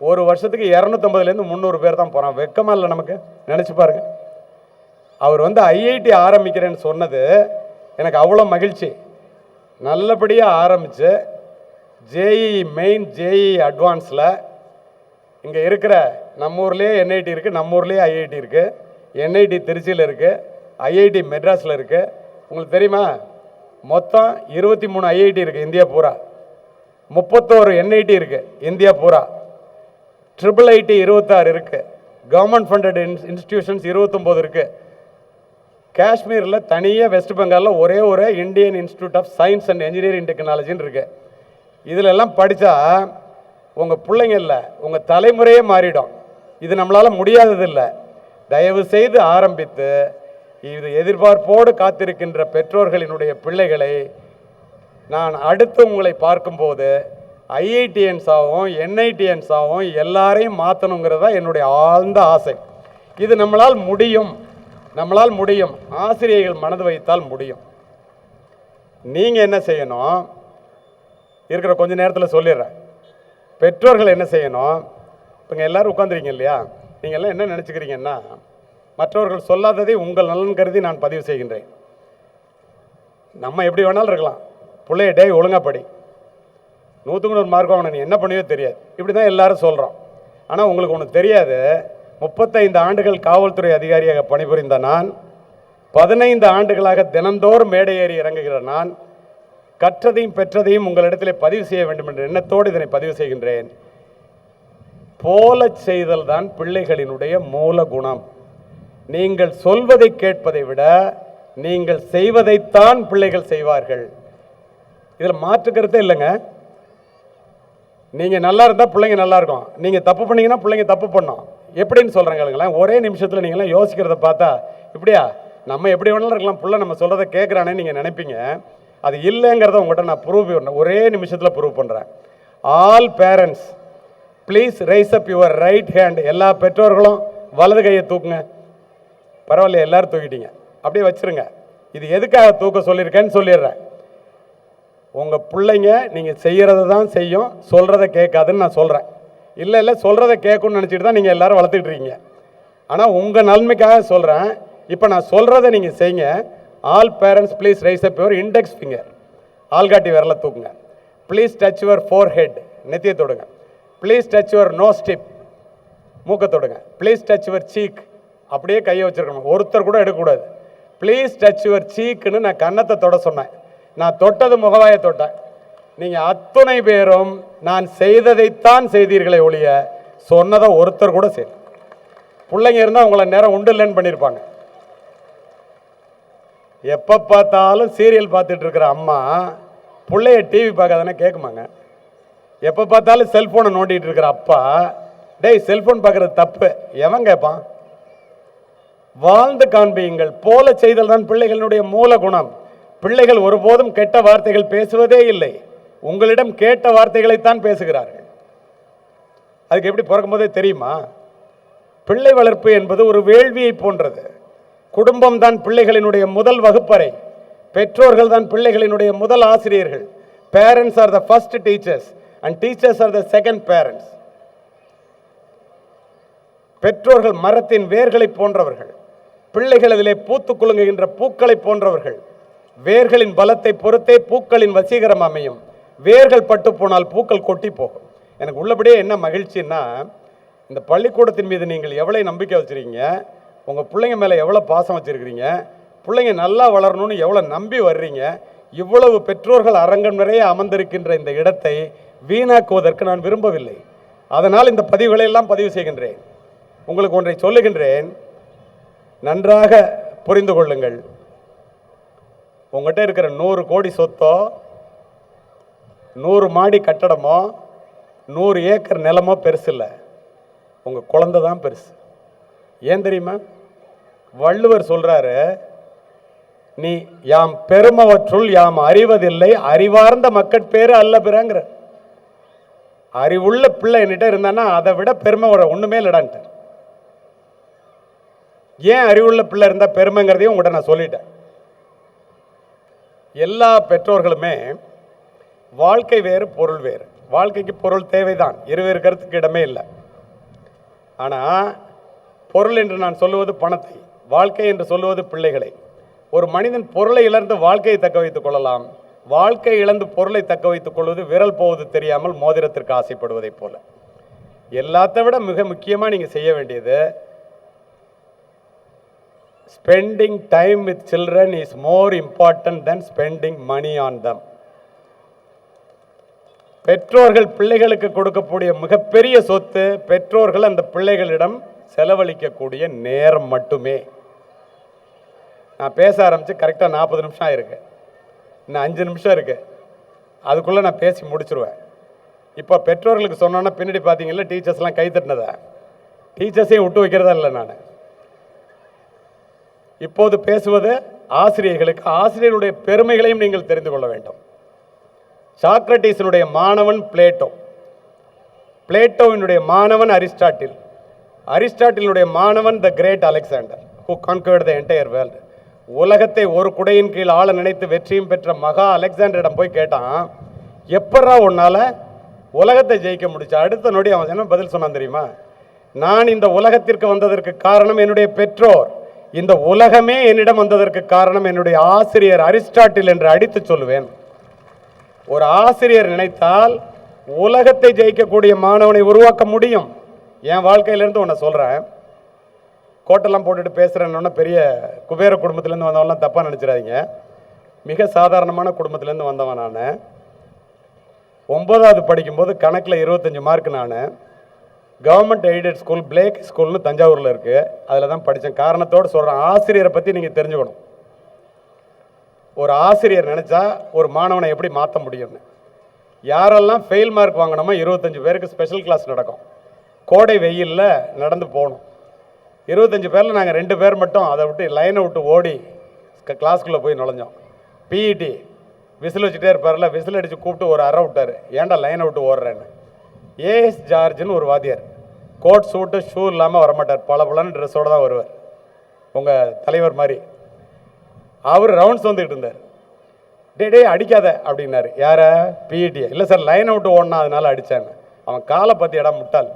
ஒரு வருஷத்துக்கு 250லேருந்து 300 பேர் தான் போகிறோம். வெக்கமாக இல்லை நமக்கு? நினச்சி பாருங்க. அவர் ஐஐடி ஆரம்பிக்கிறேன்னு சொன்னது எனக்கு அவ்வளோ மகிழ்ச்சி. நல்லபடியாக ஆரம்பித்து ஜேஇ மெயின், ஜேஇ அட்வான்ஸில் இங்கே இருக்கிற நம்ம ஊர்லேயே என்ஐடி இருக்குது, நம்ம ஊர்லேயே ஐஐடி இருக்குது. என்ஐடி திருச்சியில் இருக்குது, ஐஐடி மெட்ராஸில் இருக்குது. உங்களுக்கு தெரியுமா? மொத்தம் 23 ஐஐடி இருக்குது இந்தியா பூரா. 31 என்ஐடி இருக்குது இந்தியா பூரா. ட்ரிபிள் ஐடி 26 இருக்குது. கவர்மெண்ட் ஃபண்டட் இன்ஸ்டிடியூஷன்ஸ் 29 இருக்குது. காஷ்மீரில் தனியாக, வெஸ்ட் பெங்காலில் ஒரே ஒரு Indian Institute of Science and Engineering டெக்னாலஜின்னு இருக்குது. இதில் எல்லாம் படித்தா உங்கள் பிள்ளைங்க இல்லை, உங்கள் தலைமுறையே மாறிடும். இது நம்மளால் முடியாதது இல்லை. தயவு செய்து ஆரம்பித்து இது எதிர்பார்ப்போடு காத்திருக்கின்ற பெற்றோர்களினுடைய பிள்ளைகளை நான் அடுத்து உங்களை பார்க்கும்போது ஐஐடிஎன்ஸாகவும் என்ஐடிஎன்ஸாகவும் எல்லாரையும் மாற்றணுங்கிறதா என்னுடைய ஆழ்ந்த ஆசை. இது நம்மளால் முடியும், நம்மளால் முடியும். ஆசிரியர்கள் மனது வைத்தால் முடியும். நீங்கள் என்ன செய்யணும்? இருக்கிற கொஞ்ச நேரத்தில் சொல்லிடுறேன். பெற்றோர்கள் என்ன செய்யணும்? இப்போ எல்லோரும் உட்காந்துருக்கீங்க இல்லையா? நீங்கள் எல்லாம் என்ன நினச்சிக்கிறீங்கன்னா, மற்றவர்கள் சொல்லாததை உங்கள் நலன் கருதி நான் பதிவு செய்கின்றேன். நம்ம எப்படி வேணாலும் இருக்கலாம். பிள்ளைய டே ஒழுங்காக படி, 100க்கு 100 மார்க் வாங்கின நீ என்ன பண்ணியோ தெரியாது, இப்படி தான் எல்லாரும் சொல்கிறோம். ஆனால் உங்களுக்கு ஒன்று தெரியாது. 35 ஆண்டுகள் காவல்துறை அதிகாரியாக பணிபுரிந்த நான், 15 ஆண்டுகளாக தினந்தோறும் மேடை ஏறி இறங்குகிற நான், கற்றதையும் பெற்றதையும் உங்களிடத்தில் பதிவு செய்ய வேண்டும் என்ற எண்ணத்தோடு இதனை பதிவு செய்கின்றேன். போல செய்தல் தான் பிள்ளைகளினுடைய மூல குணம். நீங்கள் சொல்வதை கேட்பதை விட நீங்கள் செய்வதைத்தான் பிள்ளைகள் செய்வார்கள். இதில் மாற்று கருத்தே இல்லைங்க. நீங்கள் நல்லா இருந்தால் பிள்ளைங்க நல்லா இருக்கும், நீங்கள் தப்பு பண்ணீங்கன்னா பிள்ளைங்க தப்பு பண்ணோம். எப்படின்னு சொல்கிறேங்களுங்களேன், ஒரே நிமிஷத்தில் நீங்களாம் யோசிக்கிறத பார்த்தா இப்படியா நம்ம எப்படி வேணாலும் இருக்கலாம், பிள்ளை நம்ம சொல்கிறத கேட்குறானே நீங்கள் நினைப்பீங்க. அது இல்லைங்கிறத உங்கள்கிட்ட நான் ப்ரூவ் பண்ணேன், ஒரே நிமிஷத்தில் ப்ரூவ் பண்ணுறேன். All parents please raise up your right hand. எல்லா பெற்றோர்களும் வலது கையை தூக்குங்க. பரவாயில்ல, எல்லாரும் தூக்கிட்டீங்க, அப்படியே வச்சிருங்க. இது எதுக்காக தூக்க சொல்லியிருக்கேன்னு சொல்லிடுறேன். உங்கள் பிள்ளைங்க நீங்கள் செய்கிறத தான் செய்யும், சொல்கிறத கேட்காதுன்னு நான் சொல்கிறேன். இல்லை சொல்கிறத கேட்கணும்னு நினச்சிட்டு தான் நீங்கள் எல்லோரும் வளர்த்துட்டு இருக்கீங்க. ஆனால் உங்கள் நன்மைக்காக சொல்கிறேன். இப்போ நான் சொல்கிறத நீங்கள் செய்யுங்க. All parents please raise up your index finger. ஆள்காட்டி விரலை தூக்குங்க. Please touch your forehead, நெத்தியை தொடுங்க. Please touch your nose tip, மூக்கை தொடுங்க. ப்ளீஸ் டச் யுவர் சீக், அப்படியே கையை வச்சுருக்கணும், ஒருத்தர் கூட எடுக்கக்கூடாது. ப்ளீஸ் டச் யுவர் சீக்குன்னு நான் கன்னத்தை தொட சொன்னேன். நான் தொட்டது முகவாயை தொட்டேன். நீங்கள் அத்துணை பேரும் நான் செய்ததைத்தான் செய்தீர்களே ஒழிய சொன்னதை ஒருத்தர் கூட சரி. பிள்ளைங்க இருந்தால் உங்களை நேரம் உண்டு இல்லைன்னு பண்ணியிருப்பாங்க. எப்போ பார்த்தாலும் சீரியல் பார்த்துட்டு இருக்கிற அம்மா பிள்ளைய டிவி பார்க்காதானே கேட்குமாங்க? எப்போ பார்த்தாலும் செல்ஃபோனை நோண்டிகிட்டு இருக்கிற அப்பா டேய் செல்ஃபோன் பார்க்குறது தப்பு எவன் கேட்பான்? வாழ்ந்து காண்பியுங்கள். போல செய்தல் தான் பிள்ளைகளுடைய மூல குணம். பிள்ளைகள் ஒருபோதும் கெட்ட வார்த்தைகள் பேசுவதே இல்லை. உங்களிடம் கேட்ட வார்த்தைகளைத்தான் பேசுகிறார்கள். அதுக்கு எப்படி பிறக்கும் போதே தெரியுமா? பிள்ளை வளர்ப்பு என்பது ஒரு வேள்வியை போன்றது. குடும்பம் தான் பிள்ளைகளினுடைய முதல் வகுப்பறை. பெற்றோர்கள் தான் பிள்ளைகளினுடைய முதல் ஆசிரியர்கள். Parents R the first teachers and teachers are the second parents. பெற்றோர்கள் மரத்தின் வேர்களை போன்றவர்கள், பிள்ளைகள் அதிலே பூத்து குலுங்குகின்ற பூக்களை போன்றவர்கள். வேர்களின் பலத்தை பொறுத்தே பூக்களின் வசீகரம் அமையும். வேர்கள் பட்டு போனால் பூக்கள் கொட்டி போகும். எனக்கு உள்ளபடியே என்ன மகிழ்ச்சின்னா, இந்த பள்ளிக்கூடத்தின் மீது நீங்கள் எவ்வளோ நம்பிக்கை வச்சுருக்கீங்க, உங்கள் பிள்ளைங்க மேலே எவ்வளோ பாசம் வச்சுருக்கிறீங்க, பிள்ளைங்க நல்லா வளரணும்னு எவ்வளோ நம்பி வர்றீங்க. இவ்வளவு பெற்றோர்கள் அரங்கம் நிறைய அமர்ந்திருக்கின்ற இந்த இடத்தை வீணாக்குவதற்கு நான் விரும்பவில்லை. அதனால் இந்த பதிவுகளை எல்லாம் பதிவு செய்கின்றேன். உங்களுக்கு ஒன்றை சொல்லுகின்றேன், நன்றாக புரிந்து கொள்ளுங்கள். உங்கள்கிட்ட இருக்கிற 100 கோடி சொத்தோ, 100 மாடி கட்டடமோ, 100 ஏக்கர் நிலமோ பெருசு இல்லை. உங்கள் குழந்தை தான் பெருசு. ஏன் தெரியுமா? வள்ளுவர் சொல்றாரு, நீ யாம் பெருமவற்றுள் யாம் அறிவதில்லை, அறிவார்ந்த மக்கட்பேறு அல்ல பிறங்கிற. அறிவுள்ள பிள்ளை என்கிட்ட இருந்தானா அதை விட பெருமை வர ஒண்ணுமே இல்லடான்ட்டு. ஏன் அறிவுள்ள பிள்ளை இருந்தா பெருமைங்கிறதையும் உங்கள்கிட்ட நான் சொல்லிட்டேன். எல்லா பெற்றோர்களுமே வாழ்க்கை வேறு பொருள் வேறு. வாழ்க்கைக்கு பொருள் தேவைதான், இருவேறு கருத்துக்கு இடமே இல்லை. ஆனால் பொருள் என்று நான் சொல்லுவது பணத்தை, வாழ்க்கை என்று சொல்லுவது பிள்ளைகளை. ஒரு மனிதன் பொருளை இழந்து வாழ்க்கையை தக்க வைத்துக் கொள்ளலாம். வாழ்க்கை இழந்து பொருளை தக்க வைத்துக் கொள்வது விரல் போவது தெரியாமல் மோதிரத்திற்கு ஆசைப்படுவதை போல. எல்லாத்தை விட மிக முக்கியமாக நீங்கள் செய்ய வேண்டியது, spending time with children is more important than spending money on them. பெற்றோர்கள் பிள்ளைகளுக்கு கொடுக்கக்கூடிய மிகப்பெரிய சொத்து பெற்றோர்கள் அந்த பிள்ளைகளிடம் செலவழிக்கக்கூடிய நேரம் மட்டுமே. நான் பேச ஆரம்பித்து கரெக்டாக 40 நிமிஷம் ஆயிருக்கு. இன்னும் 5 நிமிஷம் இருக்கு, அதுக்குள்ளே நான் பேசி முடிச்சிருவேன். இப்போ பெற்றோர்களுக்கு சொன்னோன்னா பின்னாடி பார்த்தீங்கன்னா டீச்சர்ஸ்லாம் கை தட்டினதா, டீச்சர்ஸையும் விட்டு வைக்கிறதா இல்லை. நான் இப்போது பேசுவது ஆசிரியர்களுக்கு. ஆசிரியர்களுடைய பெருமைகளையும் நீங்கள் தெரிந்து கொள்ள வேண்டும். சாக்ரட்டிஸினுடைய மாணவன் பிளேட்டோ, பிளேட்டோவினுடைய மாணவன் அரிஸ்டாட்டில், அரிஸ்டாட்டிலுடைய மாணவன் the great Alexander who conquered the entire world. உலகத்தை ஒரு குடையின் கீழ் ஆள நினைத்து வெற்றியும் பெற்ற மகா அலெக்சாண்டரிடம் போய் கேட்டான், எப்படா உன்னால உலகத்தை ஜெயிக்க முடிச்சா? அடுத்த நொடி அவன் என்ன பதில் சொன்னான் தெரியுமா? நான் இந்த உலகத்திற்கு வந்ததற்கு காரணம் என்னுடைய பெற்றோர், இந்த உலகமே என்னிடம் வந்ததற்கு காரணம் என்னுடைய ஆசிரியர் அரிஸ்டாட்டில் என்று அடித்து சொல்லுவேன். ஒரு ஆசிரியர் நினைத்தால் உலகத்தை ஜெயிக்கக்கூடிய மாணவனை உருவாக்க முடியும். என் வாழ்க்கையிலேருந்து ஒன்று சொல்கிறேன், கோட்டெல்லாம் போட்டுட்டு பேசுகிறேன்னு பெரிய குபேர குடும்பத்திலேருந்து வந்தவன்லாம் தப்பாக நினச்சிடாதீங்க. மிக சாதாரணமான குடும்பத்திலேருந்து வந்தவன் நான். 9வது படிக்கும்போது கணக்கில் 25 மார்க். நான் கவர்மெண்ட் எய்டட் ஸ்கூல் பிளேக் ஸ்கூல்னு தஞ்சாவூரில் இருக்குது, அதில் தான் படித்தேன். காரணத்தோடு சொல்கிறேன், ஆசிரியரை பற்றி நீங்கள் தெரிஞ்சுக்கணும். ஒரு ஆசிரியர் நினச்சா ஒரு மாணவனை எப்படி மாற்ற முடியும்னு. யாரெல்லாம் ஃபெயில் மார்க் வாங்கினோமோ 25 பேருக்கு ஸ்பெஷல் கிளாஸ் நடக்கும். கோடை வெயிலில் நடந்து போகணும். 25 பேரில் நாங்கள் 2 பேர் மட்டும் அதை விட்டு லைனை விட்டு ஓடி கிளாஸ்க்குள்ளே போய் நுழைஞ்சோம். பிஇடி விசில் வச்சுட்டே இருப்பார்ல, விசில் அடித்து கூப்பிட்டு ஒரு அறை விட்டார். ஏன்டா லைனை விட்டு ஓடுறேன்னு. ஏஎஸ் ஜார்ஜ்னு ஒரு வாத்தியார், கோட் சூட்டு ஷூ இல்லாமல் வரமாட்டார், பளபளன்னு ட்ரெஸ்ஸோடு தான் வருவார், உங்கள் தலைவர் மாதிரி. அவர் ரவுண்ட்ஸ் வந்துக்கிட்டு இருந்தார். டே அடிக்காத அப்படின்னாரு. யாரை? பிஇடியை. இல்லை சார் லைனை விட்டு ஓடனா அதனால அடித்தான்னு. அவன் காலை பற்றி இடம் முட்டாள்,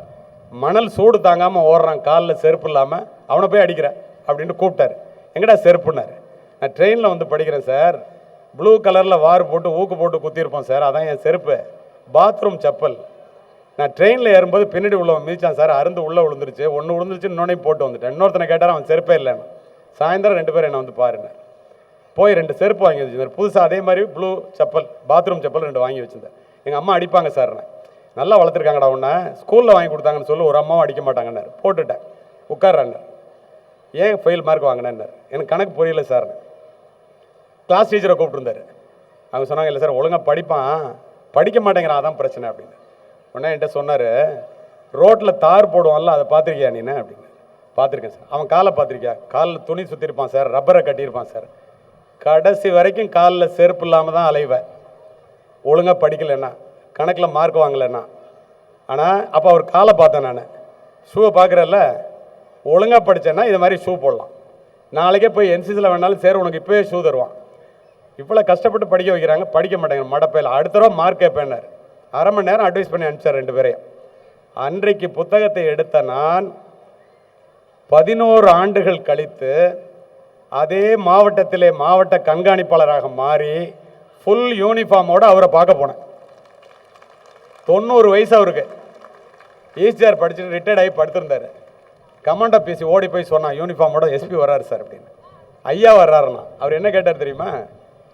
மணல் சூடு தாங்காமல் ஓடுறான், காலில் செருப்பு இல்லாமல், அவனை போய் அடிக்கிறேன் அப்படின்ட்டு கூப்பிட்டாரு. எங்கடா செருப்புன்னாரு. நான் ட்ரெயினில் வந்து படிக்கிறேன் சார், ப்ளூ கலரில் வார் போட்டு ஊக்கு போட்டு குத்திருப்போம் சார், அதான் என் செருப்பு, பாத்ரூம் செப்பல். நான் ட்ரெயினில் ஏறும்போது பின்னாடி உள்ளவன் மிதிச்சான் சார், அருந்து உள்ளே விழுந்துருச்சு, ஒன்று விழுந்துருச்சு, இன்னொன்னையும் போட்டு வந்துட்டேன். இன்னொருத்தனை கேட்டார், அவன் செருப்பே இல்லைன்னு. சாயந்தரம் 2 பேர் என்னை வந்து பாருங்க. போய் 2 செருப்பு வாங்கி வச்சுருந்தார் புதுசாக, அதே மாதிரி ப்ளூ செப்பல், பாத்ரூம் செப்பல் 2 வாங்கி வச்சுருந்தேன். எங்கள் அம்மா அடிப்பாங்க சார், நல்லா வளர்த்துருக்காங்கடா உன்னை, ஸ்கூலில் வாங்கி கொடுத்தாங்கன்னு சொல்லி ஒரு அம்மாவும் அடிக்க மாட்டாங்கன்னாரு. போட்டுட்டேன், உட்கார்றாரு. ஏன் ஃபெயில் மார்க் வாங்கினேன்னாரு. எனக்கு கணக்கு புரியல சார். கிளாஸ் டீச்சரை கூப்பிட்டுருந்தாரு. அவங்க சொன்னாங்க, இல்லை சார் ஒழுங்காக படிப்பான், படிக்க மாட்டேங்கிறான், அதான் பிரச்சனை அப்படின்னு. உடனே என்கிட்ட சொன்னார், ரோட்டில் தார் போடுவான்ல அதை பார்த்துருக்கியா நீன்னு அப்படின்னு. பார்த்துருக்கேன் சார். அவன் காலை பார்த்துருக்கியா? காலில் துணி சுற்றிருப்பான் சார், ரப்பரை கட்டியிருப்பான் சார், கடைசி வரைக்கும் காலில் செருப்பு இல்லாமல் தான் அலைவேன், ஒழுங்காக படிக்கலைன்னா, கணக்கில் மார்க் வாங்கலைன்னா. ஆனால் அப்போ அவர் காலை பார்த்தேன் நான், ஷூவை பார்க்குறல்ல, ஒழுங்காக படித்தேன்னா இது மாதிரி ஷூ போடலாம், நாளைக்கே போய் என்சிசியில் வேணாலும் சேர் உனக்கு இப்போயே ஷூ தருவான். இவ்வளோ கஷ்டப்பட்டு படிக்க வைக்கிறாங்க, படிக்க மாட்டேங்க மடப்பையில். அடுத்த தடவை மார்க் கேட்பேன்னார். அரை மணி நேரம் அட்வைஸ் பண்ணி அனுப்பிச்சார் 2 பேரையும். அன்றைக்கு புத்தகத்தை எடுத்த நான் 11 ஆண்டுகள் கழித்து அதே மாவட்டத்திலே மாவட்ட கண்காணிப்பாளராக மாறி ஃபுல் யூனிஃபார்மோடு அவரை பார்க்க போனேன். 90 வயசு அவருக்கு. ஈசிஆர் படிச்சுட்டு ரிட்டையர்ட் ஆகி படுத்திருந்தார். கமாண்டோ பேசி ஓடி போய் சொன்னான், யூனிஃபார்மோட எஸ்பி வர்றாரு சார் அப்படின்னு. ஐயா வர்றாருண்ணா. அவர் என்ன கேட்டார் தெரியுமா?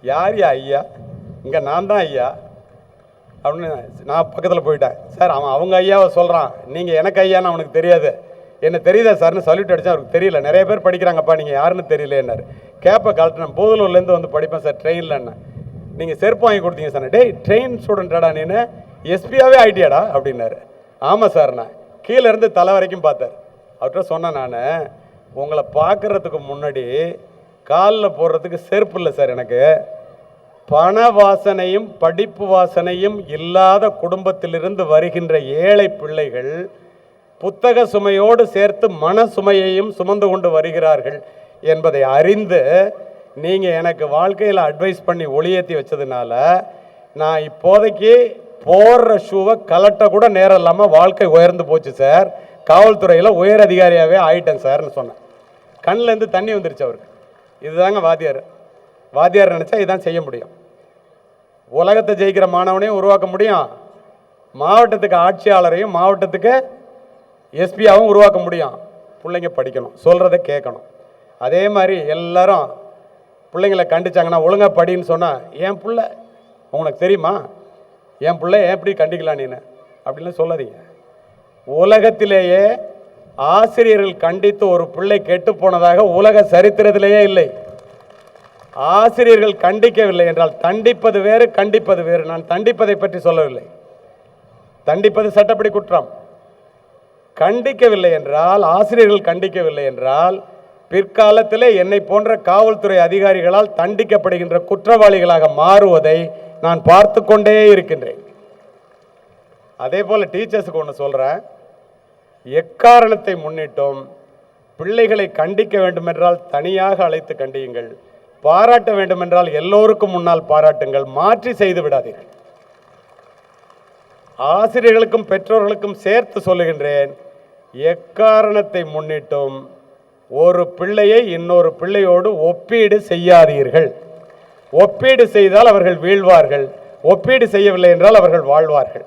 யார் ஐயா? இங்கே நான் தான் ஐயா அப்படின்னு. நான் பக்கத்தில் போயிட்டேன். சார் அவன் அவங்க ஐயாவை சொல்கிறான், நீங்கள் எனக்கு ஐயான்னு அவனுக்கு தெரியாது, என்ன தெரியுதா சார்னு சல்யூட் அடித்தா. அவருக்கு தெரியல, நிறைய பேர் படிக்கிறாங்கப்பா, நீங்கள் யாருன்னு தெரியலேன்னாரு. கேப்பை கழட்டினேன். பூதலூர்லேருந்து வந்து படிப்பேன் சார் ட்ரெயினில். என்ன நீங்கள் செருப்பு வாங்கி கொடுத்தீங்க சார். டேய் ட்ரெயின் ஸ்டூடெண்ட்டாடா நீனு, எஸ்பியாவே ஆயிட்டியாடா அப்படின்னாரு. ஆமாம் சார்ண்ணா. கீழே இருந்து தலை வரைக்கும் பார்த்தார். அவர்கிட்ட சொன்னேன், நான் உங்களை பார்க்குறதுக்கு முன்னாடி காலில் போடுறதுக்கு செருப்பு இல்லை சார், எனக்கு பண வாசனையும் படிப்பு வாசனையும் இல்லாத குடும்பத்திலிருந்து வருகின்ற ஏழை பிள்ளைகள் புத்தக சுமையோடு சேர்த்து மன சுமையையும் சுமந்து கொண்டு வருகிறார்கள் என்பதை அறிந்து நீங்கள் எனக்கு வாழ்க்கையில் அட்வைஸ் பண்ணி ஒளியேற்றி வச்சதுனால நான் இப்போதைக்கு போடுற ஷூவை கலட்ட கூட நேரம் இல்லாமல் வாழ்க்கை உயர்ந்து போச்சு சார், காவல்துறையில் உயர் அதிகாரியாகவே ஆயிட்டேன் சார்னு சொன்னேன். கண்ணிலேருந்து தண்ணி வந்துருச்சு அவருக்கு. இதுதாங்க வாத்தியார். வாத்தியார் நினச்சா இதுதான் செய்ய முடியும். உலகத்தை ஜெயிக்கிற மாணவனையும் உருவாக்க முடியும், மாவட்டத்துக்கு ஆட்சியாளரையும் மாவட்டத்துக்கு எஸ்பியாவும் உருவாக்க முடியும். பிள்ளைங்க படிக்கணும், சொல்கிறத கேட்கணும். அதே மாதிரி எல்லாரும் பிள்ளைங்களை கண்டிச்சாங்கன்னா ஒழுங்காக படின்னு சொன்னால், என் பிள்ளை உங்களுக்கு தெரியுமா, என் பிள்ளை எப்படி கண்டிக்கலாம் நீனு அப்படின்னு சொல்லாதீங்க. உலகத்திலேயே ஆசிரியர்கள் கண்டித்து ஒரு பிள்ளை கெட்டு போனதாக உலக சரித்திரத்திலேயே இல்லை. ஆசிரியர்கள் கண்டிக்கவில்லை என்றால் தண்டிப்பது வேறு, கண்டிப்பது வேறு. நான் தண்டிப்பதை பற்றி சொல்லவில்லை. தண்டிப்பது சட்டப்படி குற்றம். கண்டிக்கவில்லை என்றால், ஆசிரியர்கள் கண்டிக்கவில்லை என்றால், பிற்காலத்திலே என்னை போன்ற காவல்துறை அதிகாரிகளால் தண்டிக்கப்படுகின்ற குற்றவாளிகளாக மாறுவதை நான் பார்த்து கொண்டே இருக்கின்றேன். அதே போல் டீச்சர்ஸுக்கு ஒன்று சொல்கிறேன், எக்காரணத்தை முன்னிட்டும் பிள்ளைகளை கண்டிக்க வேண்டுமென்றால் தனியாக அழைத்து கண்டியுங்கள், பாராட்ட வேண்டுமென்றால் எல்லோருக்கும் முன்னால் பாராட்டுங்கள், மாற்றி செய்து விடாதீர்கள். ஆசிரியர்களுக்கும் பெற்றோர்களுக்கும் சேர்த்து சொல்லுகின்றேன், எக்காரணத்தை முன்னிட்டும் ஒரு பிள்ளையை இன்னொரு பிள்ளையோடு ஒப்பீடு செய்யாதீர்கள். ஒப்பீடு செய்தால் அவர்கள் வீழ்வார்கள், ஒப்பீடு செய்யவில்லை என்றால் அவர்கள் வாழ்வார்கள்.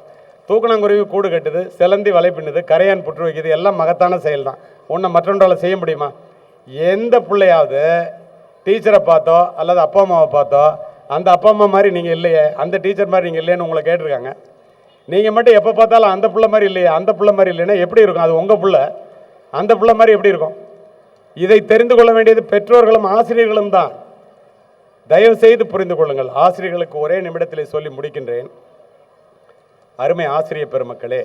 தூக்கணங்குருவி கூடு கட்டுது, சிலந்தி வலை பின்னுது, கரையான் புற்று வைக்குது, எல்லாம் மகத்தான செயல் தான். ஒன்றை மற்றொன்றால் செய்ய முடியுமா? எந்த பிள்ளையாவது டீச்சரை பார்த்தோ அல்லது அப்பா அம்மாவை பார்த்தோ அந்த அப்பா அம்மா மாதிரி நீங்கள் இல்லையே, அந்த டீச்சர் மாதிரி நீங்கள் இல்லைன்னு உங்களை கேட்டிருக்காங்க. நீங்கள் மட்டும் எப்போ பார்த்தாலும் அந்த பிள்ளை மாதிரி இல்லையே, அந்த பிள்ளை மாதிரி இல்லைன்னா எப்படி இருக்கும்? அது உங்கள் பிள்ளை, அந்த பிள்ளை மாதிரி எப்படி இருக்கும்? இதை தெரிந்து கொள்ள வேண்டியது பெற்றோர்களும் ஆசிரியர்களும் தான். தயவு செய்து புரிந்து கொள்ளுங்கள். ஆசிரியர்களுக்கு ஒரே நிமிடத்திலே சொல்லி முடிக்கின்றேன். அருமை ஆசிரியர் பெருமக்களே,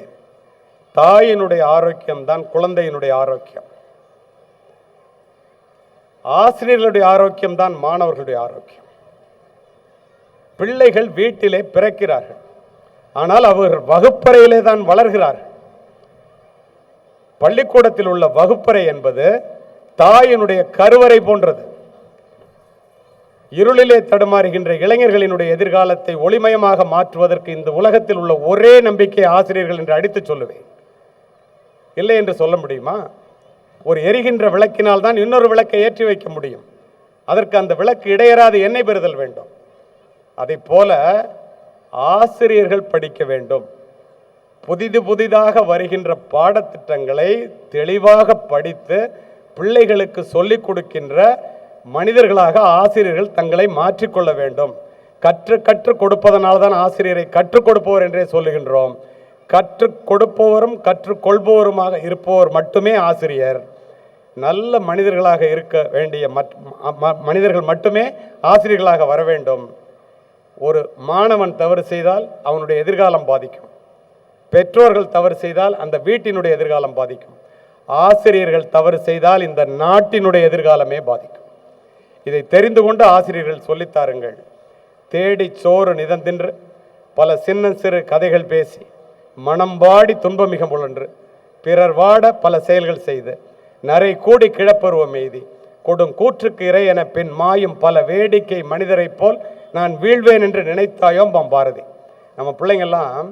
தாயினுடைய ஆரோக்கியம் தான் குழந்தையினுடைய ஆரோக்கியம். ஆசிரியர்களுடைய ஆரோக்கியம் தான் மாணவர்களுடைய ஆரோக்கியம். பிள்ளைகள் வீட்டிலே பிறக்கிறார்கள், ஆனால் அவர்கள் வகுப்பறையிலே தான் வளர்கிறார்கள். பள்ளிக்கூடத்தில் உள்ள வகுப்பறை என்பது தாயினுடைய கருவறை போன்றது. இருளிலே தடுமாறுகின்ற இளைஞர்களினுடைய எதிர்காலத்தை ஒளிமயமாக மாற்றுவதற்கு இந்த உலகத்தில் உள்ள ஒரே நம்பிக்கை ஆசிரியர்கள் என்று அடித்து சொல்லுவேன். இல்லை என்று சொல்ல முடியுமா? ஒரு எரிகின்ற விளக்கினால் தான் இன்னொரு விளக்கை ஏற்றி வைக்க முடியும். அதற்கு அந்த விளக்கு இடையறாது எண்ணெய் பெறுதல் வேண்டும். அதை போல ஆசிரியர்கள் படிக்க வேண்டும். புதிதாக வருகின்ற பாடத்திட்டங்களை தெளிவாக படித்து பிள்ளைகளுக்கு சொல்லிக் கொடுக்கின்ற மனிதர்களாக ஆசிரியர்கள் தங்களை மாற்றிக்கொள்ள வேண்டும். கற்றுக் கொடுப்பதனால்தான் ஆசிரியரை கற்றுக் கொடுப்பவர் என்றே சொல்லுகின்றோம். கற்றுக் கொடுப்பவரும் கற்றுக்கொள்பவருமாக இருப்பவர் மட்டுமே ஆசிரியர். நல்ல மனிதர்களாக இருக்க வேண்டிய மனிதர்கள் மட்டுமே ஆசிரியர்களாக வர வேண்டும். ஒரு மாணவன் தவறு செய்தால் அவனுடைய எதிர்காலம் பாதிக்கும். பெற்றோர்கள் தவறு செய்தால் அந்த வீட்டினுடைய எதிர்காலம் பாதிக்கும். ஆசிரியர்கள் தவறு செய்தால் இந்த நாட்டினுடைய எதிர்காலமே பாதிக்கும். இதை தெரிந்து கொண்டு ஆசிரியர்கள் சொல்லித்தாருங்கள். தேடி சோறு நிதந்தின்று பல சின்ன சிறு கதைகள் பேசி மனம் வாடி துன்பமிக முழன்று பிறர் வாட பல செயல்கள் செய்து நரை கூடி கிழப்பருவம் எய்தி கொடும் கூற்றுக்கு இறை என பின் மாயும் பல வேடிக்கை மனிதரைப் போல் நான் வீழ்வேன் என்று நினைத்தாயோம் பாரதி. நம்ம பிள்ளைங்கள்லாம்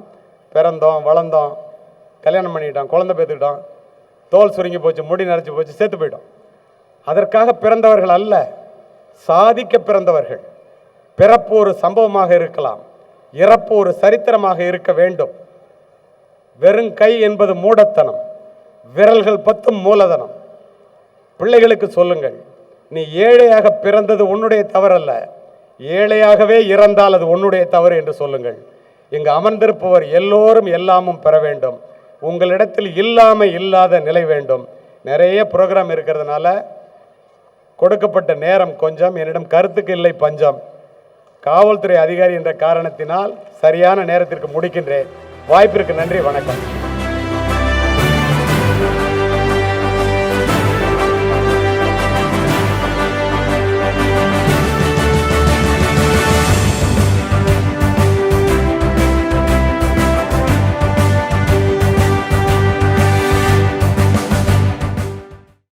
பிறந்தோம், வளர்ந்தோம், கல்யாணம் பண்ணிட்டோம், குழந்தை பேத்துக்கிட்டோம், தோல் சுருங்கி போச்சு, முடி நரைச்சி போச்சு, செத்து போயிட்டோம். அதற்காக பிறந்தவர்கள் அல்ல, சாதிக்க பிறந்தவர்கள். பிறப்பு ஒரு சம்பவமாக இருக்கலாம், இறப்பு ஒரு சரித்திரமாக இருக்க வேண்டும். வெறும் கை என்பது மூடத்தனம், விரல்கள் 10 மூலதனம். பிள்ளைகளுக்கு சொல்லுங்கள், நீ ஏழையாக பிறந்தது உன்னுடைய தவறல்ல, ஏழையாகவே இறந்தால் அது உன்னுடைய தவறு என்று சொல்லுங்கள். இங்கு அமர்ந்திருப்பவர் எல்லோரும் எல்லாமும் பெற வேண்டும். உங்களிடத்தில் இல்லாத நிலை வேண்டும். நிறைய ப்ரோக்ராம் இருக்கிறதுனால கொடுக்கப்பட்ட நேரம் கொஞ்சம், என்னிடம் கருத்துக்கு இல்லை பஞ்சம். காவல்துறை அதிகாரி என்ற காரணத்தினால் சரியான நேரத்திற்கு முடிக்கின்றேன். வாய்ப்பிற்கு நன்றி, வணக்கம்.